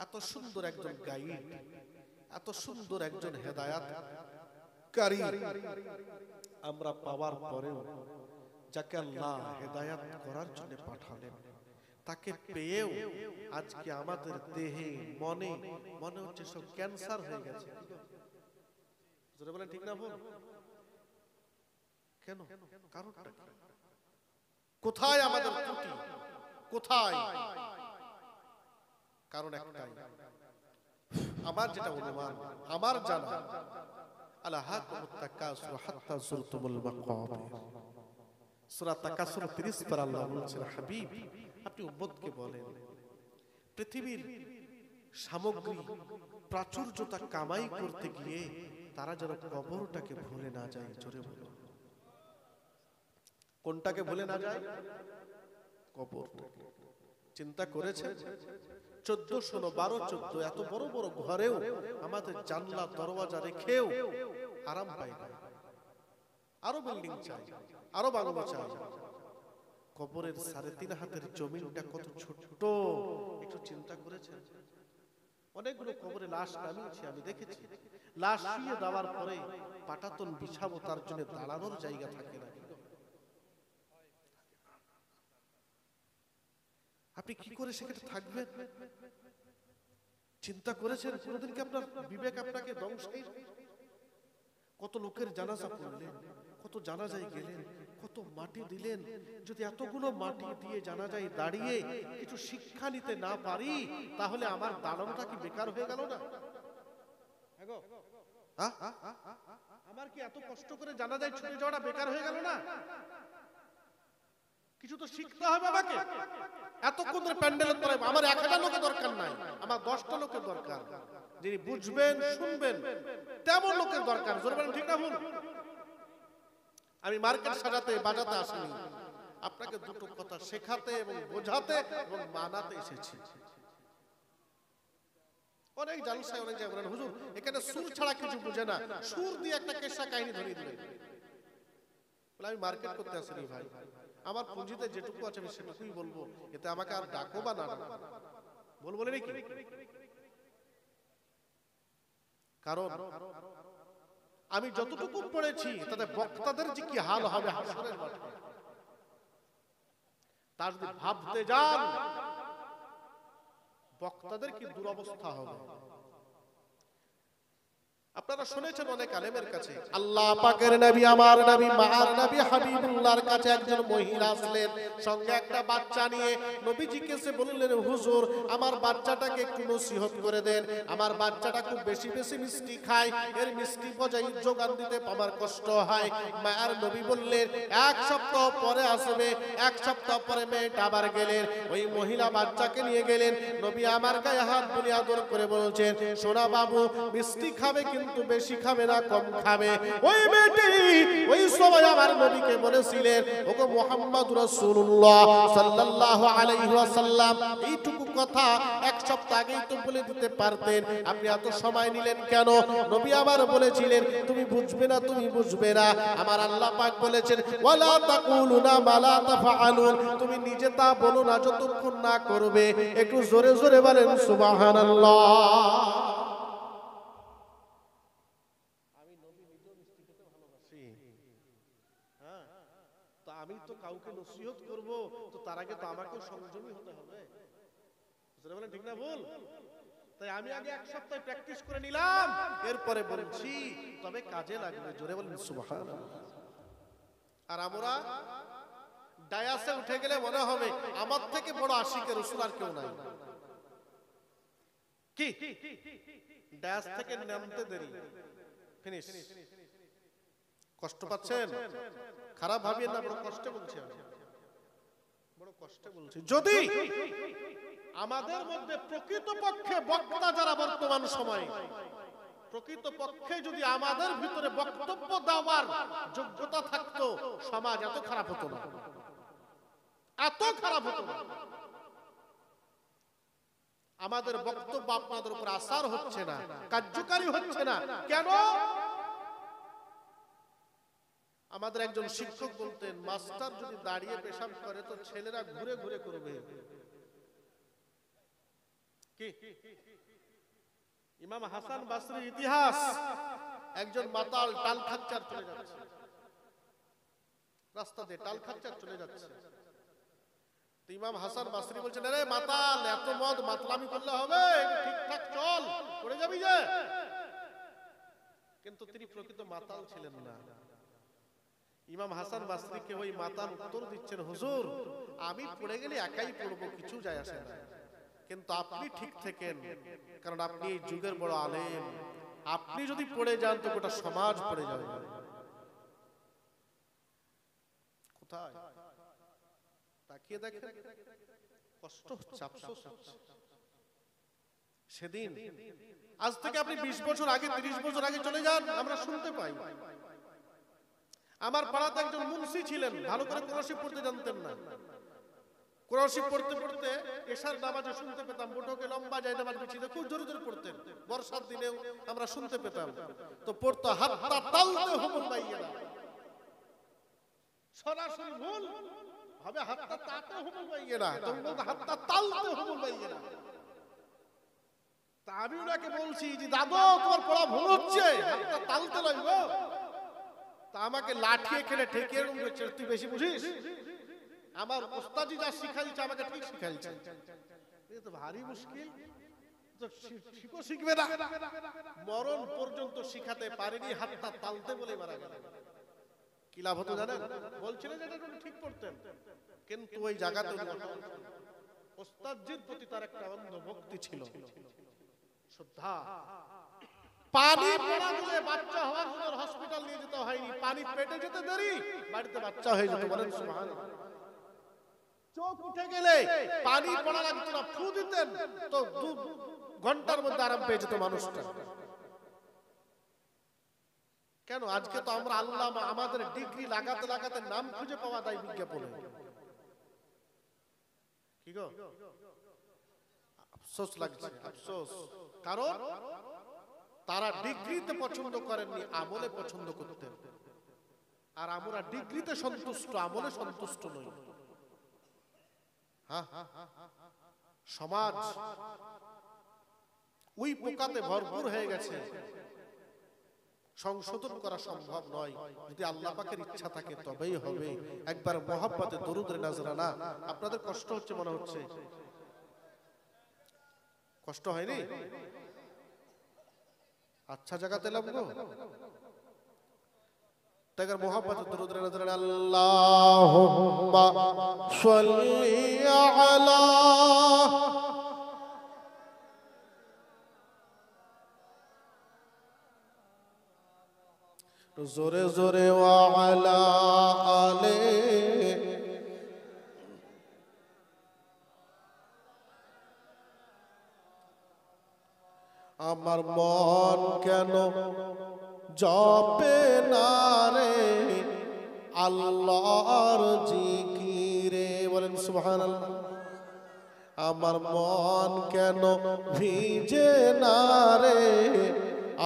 এত সুন্দর একজন গাইড, এত সুন্দর একজন হেদায়াতকারী আমরা পাওয়ার পরেও যাকে আল্লাহ হেদায়াত করার জন্য পাঠালেন, তাকে পেয়েও আজকে আমাদের দেহে মনে মনে হচ্ছে সব ক্যান্সার হয়ে গেছে। জোরে বলেন ঠিক না ভুল? কেন? কারণটা কি? কোথায় আমাদের ত্রুটি? কোথায়? কারণ একটাই, আমার যেটা অনুমান, আমার জানা, আলাহাকুমুত তাকাসুর হাত্তা যুরতুমুল মাকাবির। সূরা তাকাসুর 30 পর আল্লাহ বলেছেন, হাবিব আপনি উম্মতকে বলেন পৃথিবীর সামগ্রী প্রাচুর্যতা কামাই করতে গিয়ে তারা যেন কবরটাকে ভুলে না যায়। জোরে বলো, কোনটাকে ভুলে না যায়? কবরটাকে। চিন্তা করেছেন 14 12 14 এত বড় বড় ঘরেও আমাদের জানলা দরওয়াজা রেখেও আরাম পাই না। আরো বিল্ডিং চাই, আরো বাংলো চাই। কবরের 3.5 হাতের জমিনটা কত ছোট্ট একটু চিন্তা করেছেন? অনেকগুলো কবরে লাশ নামিয়েছি, আমি দেখেছি। লাশ শুয়ে দেওয়ার পরে পাটাতন বিছাবো, তার জন্য দাঁড়ানোর জায়গা থাকে না। আপনি কি করে সেখানে থাকবেন? চিন্তা করেছেন কোনদিন কি আপনার বিবেক আপনাকে ধ্বংসের? কত লোকের জানাজা পড়লেন, কত জানাজায় গেলেন, কত মাটি দিলেন। যদি এতগুলো মাটি দিয়ে জানাজায় দাঁড়িয়ে কিছু শিক্ষা নিতে না পারি তাহলে আমার দাঁড়ানোটা কি বেকার হয়ে গেল না? আমার কি এত কষ্ট করে জানাজায় ছুটে যাওয়াটা বেকার হয়ে গেল না? কিছু তো শিখতে হবে আমাকে। এতক্ষণ ধরে প্যান্ডেলের তলায় আমার 1টা লোকের দরকার নাই, আমার 10টা লোকের দরকার, যিনি বুঝবেন শুনবেন তেমন লোকের দরকার। জোরে বলেন ঠিক না ভুল? আমি মার্কেট সাজাতে বাজাতে আসিনি, আপনাকে দুটো কথা শেখাতে এবং বোঝাতে এবং মানাতে এসেছি। অনেক জালসায় অনেক জায়গায় বলেন হুজুর এখানে সুর ছাড়া কিছু বুঝে না, সুর দিয়ে একটা কেসা কাহিনী ধরিয়ে দিলেন। বলে আমি মার্কেট করতে আসিনি ভাই, আমার পুঁজিতে যেটুকু আছে আমি সেটুকুই বলবো, এতে আমাকে আর ডাকো বা না বলবো নাকি? কারণ আমি যতটুকু পড়েছি তাতে বক্তাদের যে কি হাল হবে হাসরের মাঠে তার যদি ভাবতে যান বক্তাদের কি দুরবস্থা হবে। আপনারা শুনেছেন অনেক আলেমের কাছে আল্লাহ পাকের নবী আমার নবী মার নবী হাবিবুল্লাহর কাছে একজন মহিলা আসলেন, সঙ্গে একটা বাচ্চা নিয়ে। নবীজিকে এসে বললেন হুজুর আমার বাচ্চাটাকে একটু নসিহত করে দেন, আমার বাচ্চাটা খুব বেশি বেশি মিষ্টি খায়, এর মিষ্টি পজাই যোগান দিতে আমার কষ্ট হয়। মার নবী বললেন 1 সপ্তাহ পরে আসবে। 1 সপ্তাহ পরে মেয়েটা আবার গেলেন, ওই মহিলা বাচ্চাকে নিয়ে গেলেন। নবী আমার গায়ে হাত বুলিয়ে আদর করে বলছেন সোনা বাবু মিষ্টি খাবে কিন্তু বেশি খাবে না, কম খাবে। ওই মেয়েটি ওই সময় আমার নবীকে বলেছিলেন, ওগো মুহাম্মদ রাসূলুল্লাহ সাল্লাল্লাহু আলাইহি ওয়াসাল্লাম, এইটুকু কথা এক সপ্তাহ আগেই তো বলে দিতে পারতেন, আপনি এত সময় নিলেন কেন? নবী আবার বলেছিলেন, তুমি বুঝবে না, তুমি বুঝবে না। আমার আল্লাহ পাক বলেছেন, ওয়ালা তাকুলুনা মা লা তাফআলুন, তুমি নিজে তা বলো না যতক্ষণ না করবে। একটু জোরে জোরে বলেন সুবহানাল্লাহ। আমি নবী নিজেও মিষ্টি খেতে ভালোবাসি। হ্যাঁ, তো আমি তো কাউকে নসিহত করব, তো তার আগে তো আমাকেও সংযমী হতে হবে। বুঝতে বলেন ঠিক না ভুল? তাই আমি আগে এক সপ্তাহ প্র্যাকটিস করে নিলাম, এরপরে বলছি, তবে কাজে লাগবে। জোরে বলেন সুবহানাল্লাহ। আর আমরা ডায়াসে উঠে গেলে মনে হবে আমার থেকে বড় আশিকের রাসূল আর কেউ নাই। কি ডায়াস থেকে নামতে দেরি, ফিনিশ। কষ্ট পাচ্ছেন? খারাপ ভাবিয়েন না, বড় কষ্টে বলছি আমি, বড় কষ্টে বলছি। যদি আমাদের মধ্যে প্রকৃতপক্ষে বক্তা যারা বর্তমান সময়ে, প্রকৃতপক্ষে যদি আমাদের ভিতরে বক্তব্য দেওয়ার যোগ্যতা থাকতো, সমাজ এত খারাপ হতো না, এত খারাপ হতো না। আমাদের বক্তব্য আপনাদের উপর আসার হচ্ছে না, কার্যকারী হচ্ছে না। কেন? আমাদের একজন শিক্ষক বলতেন, মাস্টার যদি দাঁড়িয়ে পেশাব করে তো ছেলেরা ঘুরে ঘুরে করবে। কি ইমাম হাসান বাসরির ইতিহাস, একজন মাতাল টাল খাচ্চার চলে যাচ্ছে রাস্তা দিয়ে, টাল খাচ্চার চলে যাচ্ছে। তো ইমাম হাসান বাসরি বলছেন, আরে মাতাল, এত মদ মাতলামি করলে হবে? ঠিকঠাক চল, পড়ে যাবি যে। কিন্তু তিনি প্রকৃত মাতাল ছিলেন না। ইমাম হাসান বাসরিকে ওই মাতাল উত্তর দিচ্ছেন, হুজুর আমি পড়ে গেলে একাই পড়বো, কিছু যায় আসে না, কিন্তু আপনি ঠিক থাকেন, কারণ আপনি এই যুগের বড় আলেম। আপনি যদি পড়ে যান তো গোটা সমাজ পড়ে যাবে। কোথায় তাকিয়ে দেখেন, কষ্ট হচ্ছে, আফসোস হচ্ছে। সেদিন, আজ থেকে আপনি 20 বছর আগে, 30 বছর আগে চলে যান, আমরা শুনতে পাই, আমার পাড়াতে একজন মুন্সি ছিলেন, ভালো করে কোরআন শরীফ পড়তে জানতেন না। কোরআন শরীফ পড়তে পড়তে এশার নামাজে শুনতে পেতাম, বটকে লম্বা যায় নামাজ বিছিয়ে খুব জোরে জোরে পড়তেন। বর্ষার দিনেও আমরা শুনতে পেতাম। তো পড়তো হাত্তা তালতে হুমুল বাইয়িনা, সরাসরি ভুল হবে, হাত্তা তাতে হুমুল বাইয়িনা, তুমি বলতো হাত্তা তালতে হুমুল বাইয়িনা। তা আমি ওনাকে বলছি যে দাদু তোমার পড়া ভুল হচ্ছে, হাত্তা তালতে লাগবে। তা আমাকে লাঠিয়ে খেলে ঠেকিয়ে বলছে, তুই বেশি বুঝিস, আমার ওস্তাদি যা শিখাইছে আমাকে ঠিক শিখাইছে। এটা তো ভারী মুশকিল, তো শিখো, শিখবে না। মরণ পর্যন্ত শিখাতে পারেনি, হাতটা তালতে বলে মারা গেল। কি লাভ হতো জানেন? বলছিলেন যে এটা ঠিক করতেন, কিন্তু ওই জায়গাতে ওস্তাদজির প্রতি তার একটা অন্ধ ভক্তি ছিল, শ্রদ্ধা। পানি পড়া দিলে বাচ্চা হওয়ার জন্য হসপিটাল নিয়ে যেতে হয়নি, পানি পেটে যেতে দেরি, বাড়িতে বাচ্চা হয়ে যেত। বলেন সুবহানাল্লাহ। চোখ উঠে গেলে পানি পড়া লাগতো না, ফু দিতেন তো 2 ঘন্টার মধ্যে আরাম পেয়ে যেত মানুষটা। কেন? আজকে তো আমরা আল্লাহ আমাদের ডিগ্রি লাগাতে লাগাতে নাম খুঁজে পাওয়া যায় বিজ্ঞাপনে। কি গো, আফসোস লাগছে, আফসোস। কারণ তারা ডিগ্রিতে পছন্দ করেননি, আমলে পছন্দ করতেন। আর আমরা ডিগ্রিতে সন্তুষ্ট, আমলে সন্তুষ্ট নই। সমাজ ওই পোকাতে ভরপুর হয়ে গেছে, সংশোধন করা সম্ভব নয়। যদি আল্লাহ পাকের ইচ্ছা থাকে তবেই হবে। একবার মহব্বতে দরুদ নাজরানা। আপনাদের কষ্ট হচ্ছে মনে হচ্ছে, কষ্ট হয়নি? আচ্ছা জায়গাতে লাগবো, তাই মহব্বতে দরুদ নাজরানা। আল্লাহুম্মা সাল্লি আলা জোরে জোরে ওয়ালা আলে। আমার মন কেন জপে না রে আল্লাহর জিকিরে, বলেন সুবহানাল্লাহ। আমার মন কেন ভিজে না রে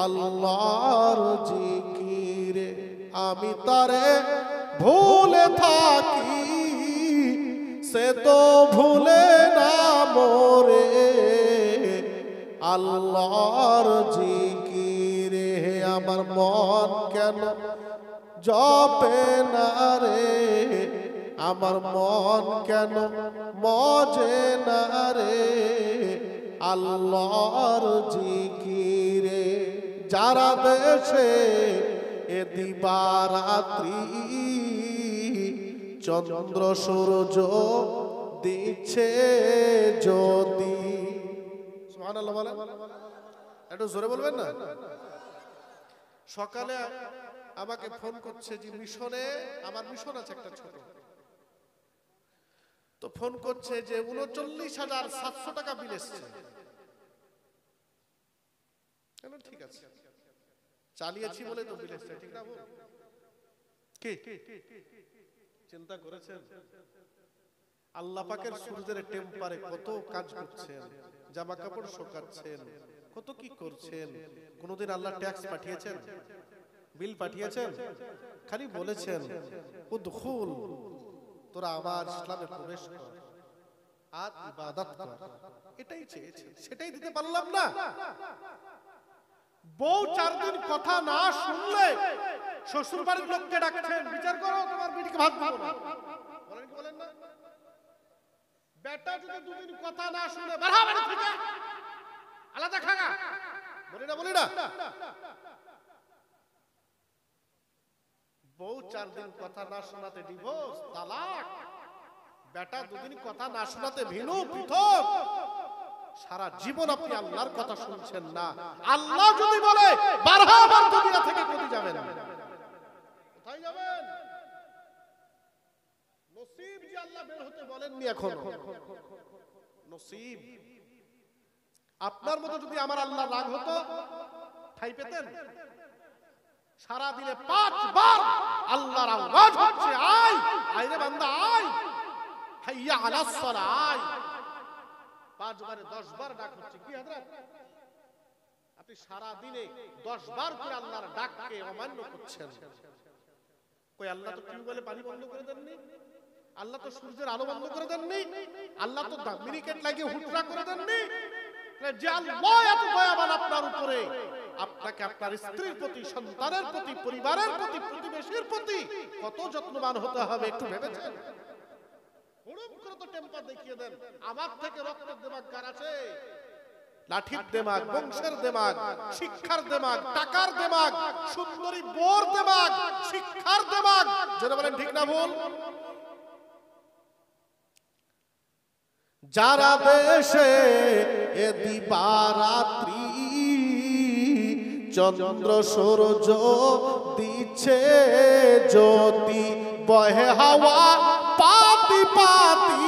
আল্লাহর জিকিরে, আমি তারে ভুলে থাকি সে তো ভুলে না মোরে আল্লাহর জিকিরে। আমার মন কেন জপে না রে, আমার মন কেন মজে না রে আল্লাহর জিকিরে। যারা দেশে এ দিবারাত্রি চন্দ্র সূর্য দিচ্ছে যদি, সুবহানাল্লাহ বলেন, একটু জোরে বলবেন না। সকালে আমাকে ফোন করছে যে মিশনে, আমার মিশন আছে একটা ছোট, তো ফোন করছে যে ৩৯,৭০০ টাকা বিল এসছে। ঠিক আছে, চালিয়েছি বলে তো বিল এসছে, ঠিক না? কি চিন্তা করেছেন আল্লাহ পাকের সূর্যের টেম্পারে কত কাজ করছেন, জামা কাপড় শুকাচ্ছেন, কত কি করছেন? কোনদিন আল্লাহ ট্যাক্স পাঠিয়েছেন, বিল পাঠিয়েছেন? খালি বলেছেন উদখুল, তোরা আমার ইসলামে প্রবেশ কর আর ইবাদত কর, এটাই চেয়েছে, সেটাই দিতে পারলাম না। বউ 4 দিন কথা না শুনলে শ্বশুর বাড়ির লোককে ডাকছেন, বিচার করো তোমার বিটিকে ভাত দিব না, বলেন কি বলেন না? বেটা যদি 2 দিন কথা না শুনে বাড়া বাড়ি থেকে আলাদা খাগা, বলি না বলি না? বউ 4 দিন কথা না শোনাতে ডিভোর্স, তালাক। বেটা 2 দিন কথা না শোনাতে ভিন্ন পৃথক। সারা জীবন আপনি আল্লাহর কথা শুনছেন না। আল্লাহ যদি বলে 12 বার দুনিয়া থেকে কোথায় যাবেন? কোথায় যাবেন? নসিব যে আল্লাহ বের হতে বলেননি এখনো, নসিব। আপনার মতো যদি আমার আল্লাহ রাগ হতো ঠাই পেতেন? সারা দিনে 5 বার আল্লাহর আওয়াজ হচ্ছে, আয় আয় রে বান্দা আয়, হাইয়া আলাস সালাহ আয়। 5 বারে 10 বার ডাক হচ্ছে। কি হযরত, আপনি সারা দিনে 10 বার করে আল্লাহর ডাককে অমান্য করছেন। কই আল্লাহ তো টিউবওয়েলে পানি বন্ধ করে দেননি, আল্লাহ তো সূর্যের আলো বন্ধ করে দেননি, আল্লাহ তো মিনিকেট লাগিয়ে হুটরা করে দেননি। যে আল্লাহ এত দয়াবান আপনার উপরে, আপনাকে আপনার স্ত্রীর প্রতি, সন্তানের প্রতি, পরিবারের প্রতি, প্রতিবেশীর প্রতি কত যত্নবান হতে হবে একটু ভেবেছেন? হুড়ুম করে তো টেম্পার দেখিয়ে দেন। আমার থেকে রক্তের দেমাগ কার আছে? লাঠির দেমাগ, বংশের দেমাগ, শিক্ষার দেমাগ, টাকার দেমাগ, সুন্দরী বোর দেমাগ, শিক্ষার দেমাগ। যারা বলেন ঠিক না ভুল? যারা দেশে এ দিবারাত্রি চন্দ্র সূর্য দিচ্ছে জ্যোতি, বহে হাওয়া পাতি পাতি,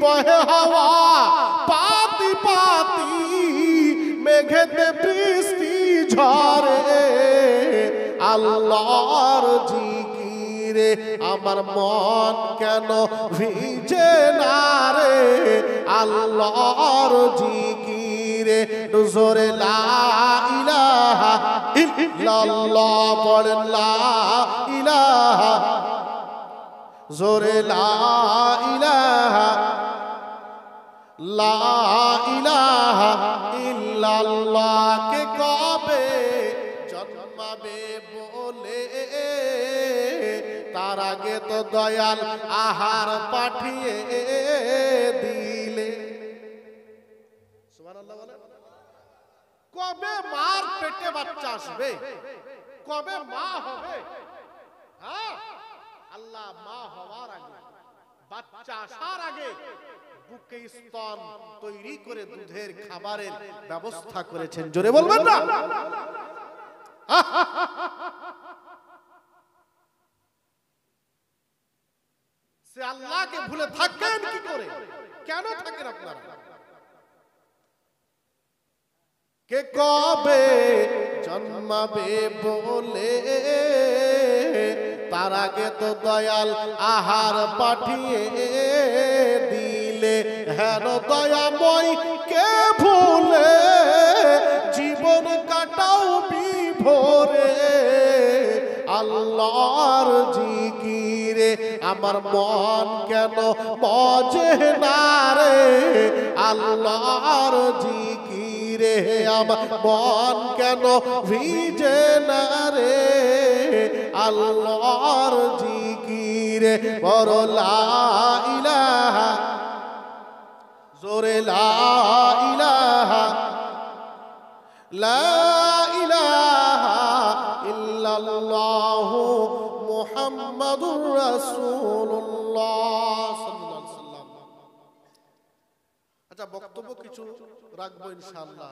বহে হাওয়া পাতি পাতি, মেঘেতে বৃষ্টি ঝরে আল্লাহর জিকিরে। আমার মন কেন ভিজে না রে আল্লাহর জিকিরে। জোরে লা ইলাহা ইল্লাল্লাহ পড়েন, লা ইলাহা, জোরে লা ইলাহা, লা ইলাহা ইল্লাল্লাহ। কে কবে জন্মাবে বলে তার আগে তো দয়াল আহার পাঠিয়ে দিলে। সুবহানাল্লাহ বলেন। কবে মার পেটে বাচ্চা আসবে, কবে মা হবে? হ্যাঁ, আল্লাহ মা হওয়ার আগে, বাচ্চা আসার আগে বুকে স্তন তৈরি করে দুধের খাবারের ব্যবস্থা করেছেন। জোরে বলবেন না? সে আল্লাহকে ভুলে থাকেন কি করে? কেন থাকেন আপনারা? কে কবে জন্মাবে বলে, তার আগে তো দয়াল আহার পাঠিয়ে দিলে। হেন দয়াময় কে ভুলে জীবন কাটাও বিভোরে, আল্লাহর জিকিরে আমার মন কেন মজে না রে, আল্লাহর জিকিরে আমার মন কেন ভিজে না রে, আল্লাহর জিকিরে বড় লা ইলাহা, জোরে লা ইলাহা, লা ইলাহা ইল্লাল্লাহু মুহাম্মাদুর রাসূলুল্লাহ সাল্লাল্লাহু আলাইহি ওয়াসাল্লাম। আচ্ছা, বক্তব্য কিছু রাখবো ইনশাআল্লাহ।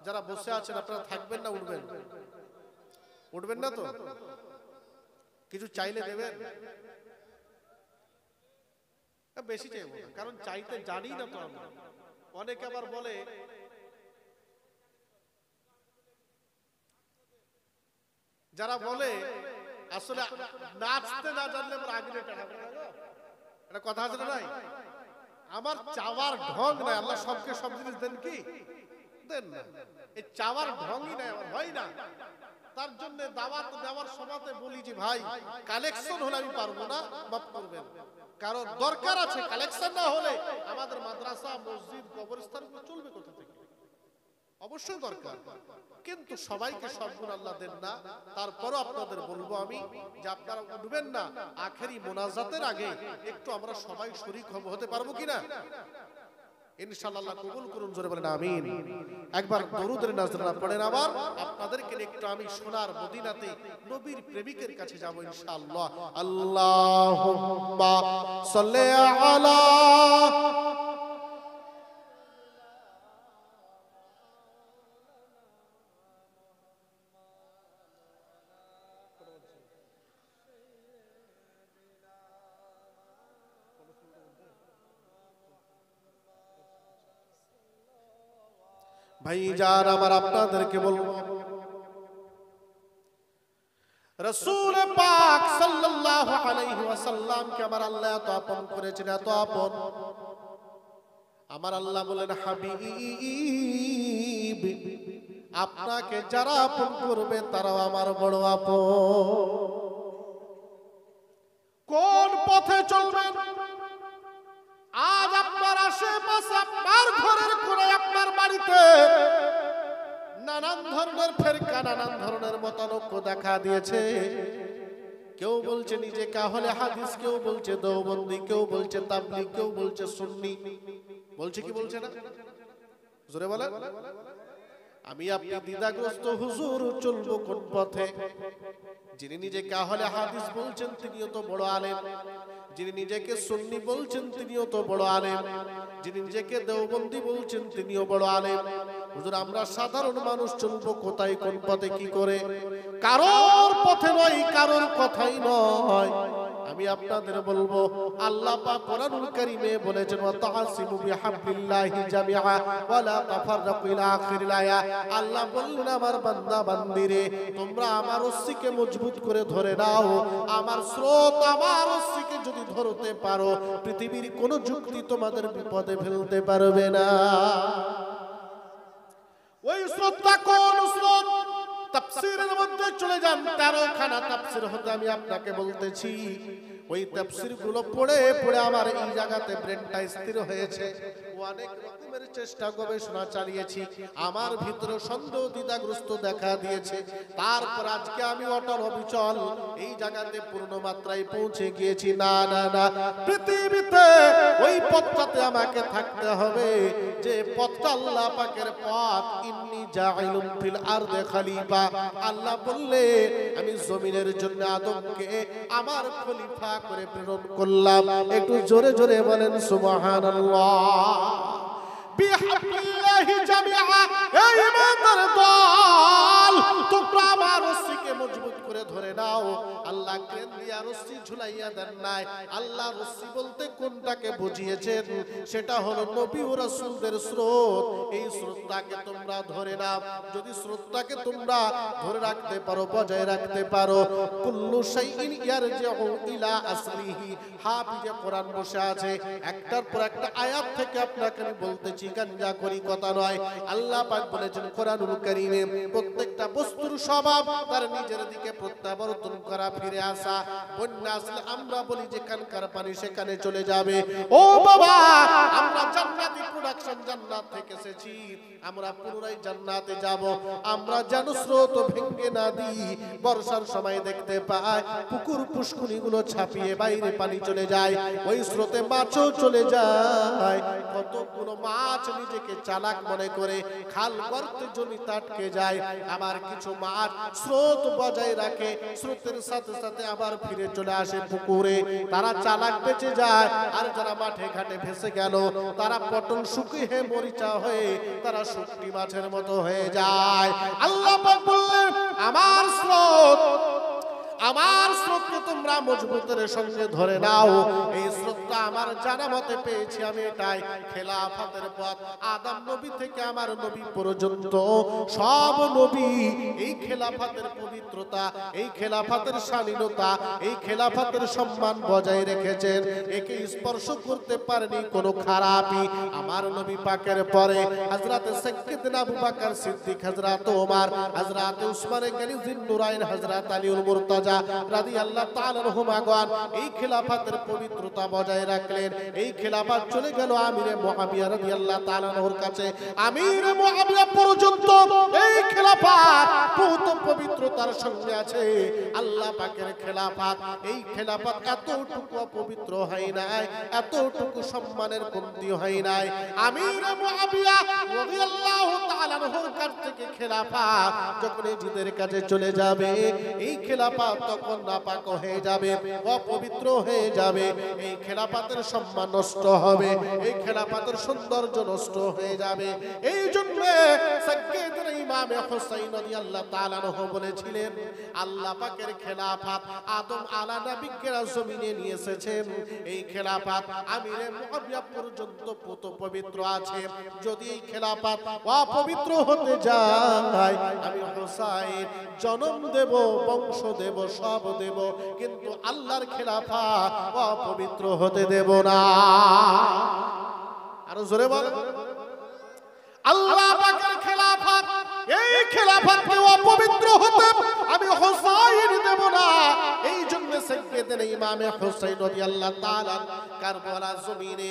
যারা বসে আছেন আপনারা থাকবেন না উঠবেন? উঠবেন না তো? কিছু চাইলে দেবেন? বেশি চাইবো না, কারণ চাইতে জানি না তো আমরা। অনেকে আবার বলে যারা বলে আসলে নাচতে না জানলে আমার আগে টাকা এটা কথা আছে না নাই? আমার চাওয়ার ঢং নাই। আল্লাহ সবকে সব জিনিস দেন কি দেন না, এই চাওয়ার ঢংই নাই আমার, হয় না। তার জন্য দাওয়াত দেওয়ার সময়তে বলি যে ভাই কালেকশন হলে আমি পারবো না, মাফ করবেন, কারণ দরকার আছে। কালেকশন না হলে আমাদের মাদ্রাসা, মসজিদ, কবরস্থানগুলো চলবে কোথা থেকে? অবশ্যই দরকার, কিন্তু সবাইকে সবগুণ আল্লাহ দেন না। তারপরও আপনাদের বলবো আমি যে আপনারা উঠবেন না, আখেরি মোনাজাতের আগে একটু আমরা সবাই শরীক হতে পারবো কিনা? ইনশাআল্লাহ কবুল করুন, জোরে বলেন আমিন। একবার দরুদের নাজরানা পড়েন। আবার আপনাদেরকে একটু আমি সোনার মদিনাতে নবীর প্রেমিকের কাছে যাব ইনশাআল্লাহ। আল্লাহুম্মা সাল্লি আলা ভাইজান আমার, আপনাদেরকে বলবো রাসূল পাক সাল্লাল্লাহু আলাইহি ওয়াসাল্লামকে আমার আল্লাহ এত আপন করেছেন, এত আপন। আমার আল্লাহ বলেন হাবিব, আপনাকে যারা আপন করবে তারাও আমার বড় আপন। কোন পথে চলবেন? আজ আপনার আশেপাশে, আপনার ঘরের কোণে, আপনার বাড়িতে নানান ধরনের ফেরকা, নানান ধরনের মতানৈক্য দেখা দিয়েছে। কেউ বলছে নিজেকে আহলে হাদিস, কেউ বলছে দেওবন্দি, কেউ বলছে তাবলীগ, কেউ বলছে সুন্নি। বলছে কি বলছে না? জোরে বলে। আমি আপনি দ্বিধাগ্রস্ত, হুজুর চলবো কোন পথে? যিনি নিজেকে আহলে হাদিস বলছেন তিনিও তো বড় আলেম, যিনি নিজেকে সুন্নি বলছেন তিনিও তো বড় আলেম, যিনি নিজেকে দেওবন্দি বলছেন তিনিও বড় আলেম। হুজুর আমরা সাধারণ মানুষ চলবো কোথায়, কোন পথে, কি করে? কারোর পথে নয়, কারোর কথাই নয়। আমি আপনাদের বলবো আল্লাহ পাক কোরআনুল কারীমে বলেছেন ওয়াতাসিমু বিহাবলিল্লাহি জামিআ ওয়া লা তাফাররাকু ইলা আখিরিল আয়া। আল্লাহ বললেন আমার বান্দা বান্দিরে তোমরা আমার রস্সিকে মজবুত করে ধরে নাও। আমার স্রোত, আমার রস্সিকে যদি ধরতে পারো, পৃথিবীর কোনো যুক্তি তোমাদের বিপদে ফেলতে পারবে না। ওই স্রোতটা কোন স্রোত? তাফসীরের মধ্যে চলে যান, 13 খানা তাফসীর হতে আমি আপনাকে বলতেছি। ওই তাফসীর গুলো পড়ে পড়ে আমার এই জায়গাতে ব্রেনটা স্থির হয়েছে। অনেক রকমের চেষ্টা গবেষণা চালিয়েছি, আমার ভিতরে সন্দেহ দ্বিধাগ্রস্ত দেখা দিয়েছে। তারপর আজকে আমি অটল অবিচল এই জায়গাতে পূর্ণ মাত্রায় পৌঁছে গিয়েছি। না না না, পৃথিবীতে ওই পথটাতে আমাকে থাকতে হবে যে পথটা আল্লাহ পাকের পথ। ইন্নী জাইলুন ফিল আরদি খলিফা। আল্লাহ বললে আমি জমিনের জন্য আদমকে আমার খলিফা করে প্রেরণ করলাম। একটু জোরে জোরে বলেন সুবহানাল্লাহ। বিহাবলিল্লাহি জামিআ। এই ইমানদার দল, তোমরা আমার রস্সিকে মজবুত করে ধরে নাও। আল্লাহ আল্লাহ ক্রেন দিয়া রশ্মি ঝুলাইয়া দেন নাই। আল্লাহ রশ্মি বলতে কোনটাকে বুঝিয়েছেন? সেটা হলো নবী ও রাসূলদের স্রোত। এই স্রোতটাকে তোমরা ধরে নাও। যদি স্রোতটাকে তোমরা ধরে রাখতে পারো, বজায় রাখতে পারো, কুল্লু শাইইন ইয়ারজিউ ইলা আসলিহি। হাফিজে কোরআন বসে আছে, একটার পর একটা আয়াত থেকে আপনাকে আমি বলতেছি, গাঞ্জা করি কথা নয়। আল্লাহ পাক বলেছেন কোরআনুল কারীমে, প্রত্যেকটা বস্তুর স্বভাব তার নিজের দিকে প্রত্যাবর্তন করা, ফিরে আসা। বন্যা আসলে আমরা বলি যেখানকার পানি সেখানে চলে যাবে। ও বাবা, আমরা জান্নাতি প্রোডাকশন, জান্নাত থেকে এসেছি, আমরা পুনরায় জান্নাতে যাব। আমরা যেন স্রোত ভেঙে না দিই। বর্ষার সময় দেখতে পাই পুকুর পুষ্কুনিগুলো ছাপিয়ে বাইরে পানি চলে যায়, ওই স্রোতে মাছও চলে যায়। কতগুলো মাছ নিজেকে চালাক মনে করে খাল গর্তে জমিতে আটকে যায়। আবার কিছু মাছ স্রোত বজায় রাখে, স্রোতের সাথে সাথে আবার ফিরে চলে আসে পুকুরে। তারা চালাক বেঁচে যায়। আর যারা মাঠে ঘাটে ভেসে গেল, তারা পটল শুকিয়ে মরিচা হয়ে তারা শুকটি মাছের মতো হয়ে যায়। আল্লাহ পাক বললেন, আমার স্রোত, আমার স্রোতকে তোমরা মজবুতের সঙ্গে ধরে নাও। এই স্রোতটা আমার জানা মতে পেয়েছি আমি, এটাই খেলাফতের পথ। আদম নবী থেকে আমার নবী পর্যন্ত সব নবী এই খেলাফতের পবিত্রতা, এই খেলাফতের শালীনতা, এই খেলাফতের সম্মান বজায় রেখেছেন। একে স্পর্শ করতে পারেনি কোনো খারাপই। আমার নবী পাকের পরে হযরত সাইয়্যিদনা আবু বকর সিদ্দিক, হযরত ওমর, হযরত উসমান গনি জিন্নুরাইন, হযরত আলীউল মুরতাজা রাদিয়াল্লাহু তাআলা আনহুমাগণ এই খেলাফতের পবিত্রতা বজায় রাখলেন। এই খেলাফত চলে গেল আমিরে মুআবিয়া রাদিয়াল্লাহু তাআলা আনহুর কাছে। আমিরে মুআবিয়া পর্যন্ত এই খেলাফত বহুত পবিত্রতার সঙ্গে আছে। আল্লাহ পাকের খেলাফত, এই খেলাফত এতটুকু পবিত্র হয় নাই, এতটুকু সম্মানের কমতি হয় নাই। আমিরে মুআবিয়া রাদিয়াল্লাহু তাআলা আনহুর কাছ থেকে খেলাফত যখন জিদের কাছে চলে যাবে, এই খেলাফত তখন নাপাক হয়ে যাবে, অপবিত্র হয়ে যাবে। এই খেলাফতের সম্মান নষ্ট হবে, এই খেলাফতের সৌন্দর্য নষ্ট হয়ে যাবে। এই জন্য সাইয়্যিদুনা ইমাম হুসাইন রাদিয়াল্লাহু তাআলা আনহু বলেছিলেন, আল্লাহ পাকের খেলাফত আদম আলা নবীকে জমিনে নিয়ে এসেছেন। এই খেলাফত আমিরে মুআবিয়া পর্যন্ত পুত পবিত্র আছে। যদি এই খেলাফত অপবিত্র হতে যায়, আমি হুসাইন জন্ম দেব, বংশ দেব, সব দেব, কিন্তু আল্লাহর খেলাফত অপবিত্র হতে দেব না। আরো জোরে বল, আল্লাহ পাকের খেলাফত, এই খেলাফতকে অপবিত্র হতে আমি হুসাইন দেব না। এই জন্য সাইয়্যিদনা ইমাম হুসাইন রাদিয়াল্লাহু তাআলা কারবালার জমিনে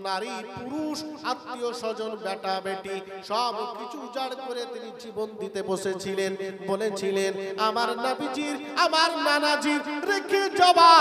নারী পুরুষ আত্মীয় স্বজন বেটা বেটি সব কিছু উজাড় করে তিনি জীবন দিতে বসেছিলেন। বলেছিলেন, আমার নবীজির, আমার নানাজির রেখে যাওয়া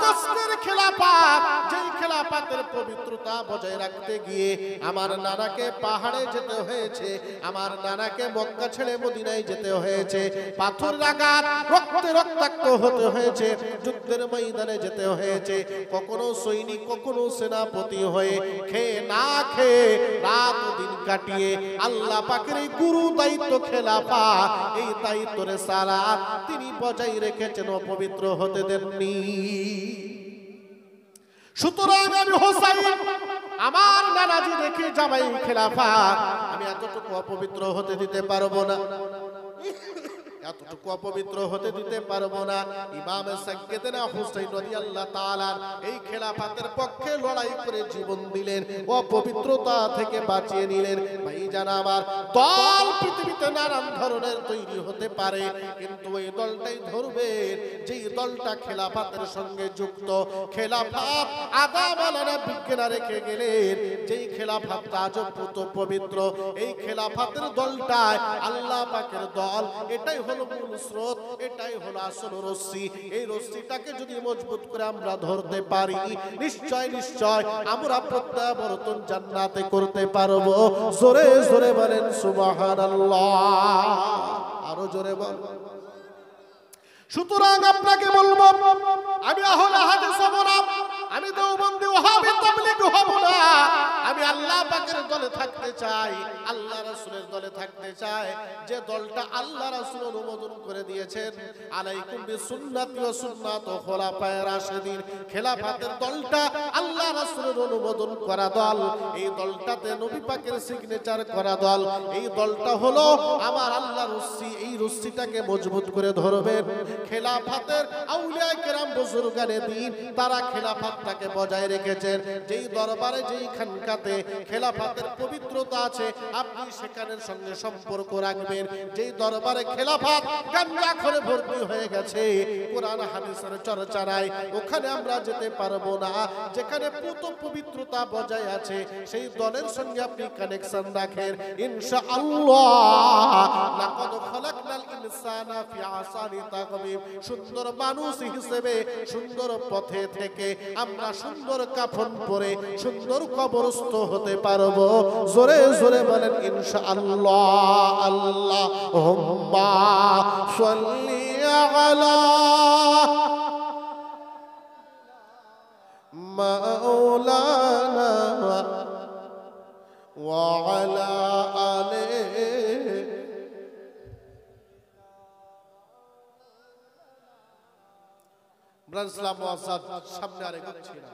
কষ্টের খেলাফত, যেই খেলাফতের পবিত্রতা বজায় রাখতে গিয়ে আমার নানাকে পাহাড়ে যেতে হয়েছে, আমার নানাকে মক্কা ছেড়ে মদিনায় যেতে হয়েছে, পাথর আঘাত, রক্তে রক্তাক্ত হতে হয়েছে, যুদ্ধের ময়দানে যেতে হয়েছে, কখনো সৈনিক, কখনো সেনাপতি হয়ে খেয়ে না খেয়ে রাত দিন কাটিয়ে আল্লাহ পাকের এই গুরু দায়িত্ব খেলাফত, এই দায়িত্ব রিসালাত তিনি বজায় রেখেছেন, অপবিত্র হতে দেননি। সুতরাং আমি হুসাইন, আমার নানাজি রেখে যাওয়া এই খেলাফত আমি এতটুকু অপবিত্র হতে দিতে পারবো না, এতটুকু অপবিত্র হতে দিতে পারবো না। ইমাম সাইয়্যিদনা হুসাইন রাদিয়াল্লাহু তাআলা এই খেলাফতের পক্ষে লড়াই করে জীবন দিলেন, অপবিত্রতা থেকে বাঁচিয়ে নিলেন। ভাইজান আমার, দল পৃথিবীতে নানান ধরনের তৈরি হতে পারে, কিন্তু এই দলটাই ধরবেন যেই দলটা খেলাফতের সঙ্গে যুক্ত। খেলাফত আদম আলাইহিস বিজ্ঞানা রেখে গেলেন, যেই খেলাফতটা আজ পবিত্র, এই খেলাফতের দলটাই আল্লাহ পাকের দল। এটাই হলো মূল স্রোত, এটাই হলো আসল রশ্মি। এই রশ্মিটাকে যদি মজবুত করে আমরা ধরতে পারি, নিশ্চয় নিশ্চয় আমরা প্রত্যাবর্তন জান্নাতে করতে পারবো। জোরে জোরে বলেন সুবহানাল্লাহ, আরো জোরে বল। সুতরাং আপনাকে বলবো, আমি আহলে হাদিস হব না, আমি দেওবন্দি ওয়াহাবি তাবলীগ হব না, আমি আল্লাহ পাকের দলে থাকতে চাই, আল্লাহ রাসূলের দলে থাকতে চাই, যে দলটা আল্লাহ রাসূল অনুমোদন করে দিয়েছেন। আলাইকুম বিসুন্নতি ওয়া সুন্নাত খুলাফায়ে রাশিদিন, খেলাফতের দলটা আল্লাহ রাসূলের অনুমোদন করা দল, এই দলটাতে নবী পাকের সিগনেচার করা দল, এই দলটা হলো আমার আল্লাহর রস্সি। এই রস্সিটাকে মজবুত করে ধরবেন। খেলাফতের আউলিয়া কেরাম বুজুর্গানে দ্বীন তারা খেলাফতটাকে বজায় রেখেছেন। যেই দরবারে যেই খানকাতে খেলাফতের পবিত্রতা আছে আপনি সেখানের সঙ্গে সম্পর্ক রাখবেন। যেই দরবারে খেলাফত গাঞ্জাখোরে ভর্তি হয়ে গেছে, কোরআন হাদিসের চর্চা নাই, ওখানে আমরা যেতে পারবো না। যেখানে পুত পবিত্রতা বজায় আছে সেই দলের সঙ্গে আপনি কানেকশন রাখেন, ইনশাআল্লাহ। লাকাদ খালাকনাল ইনসানা ফি আহসানি তাকওয়িম, সুন্দর মানুষ হিসেবে সুন্দর পথে থেকে আমরা সুন্দর কাফন পরে সুন্দর কবরস্থ হতে পারবো। জোরে জোরে বলেন ইনশাআল্লাহ। আল্লাহুম্মা সাল্লি আলা মাওলানা ওয়া আলা আলিহি। ইসলাম সামনে আরে করছি না।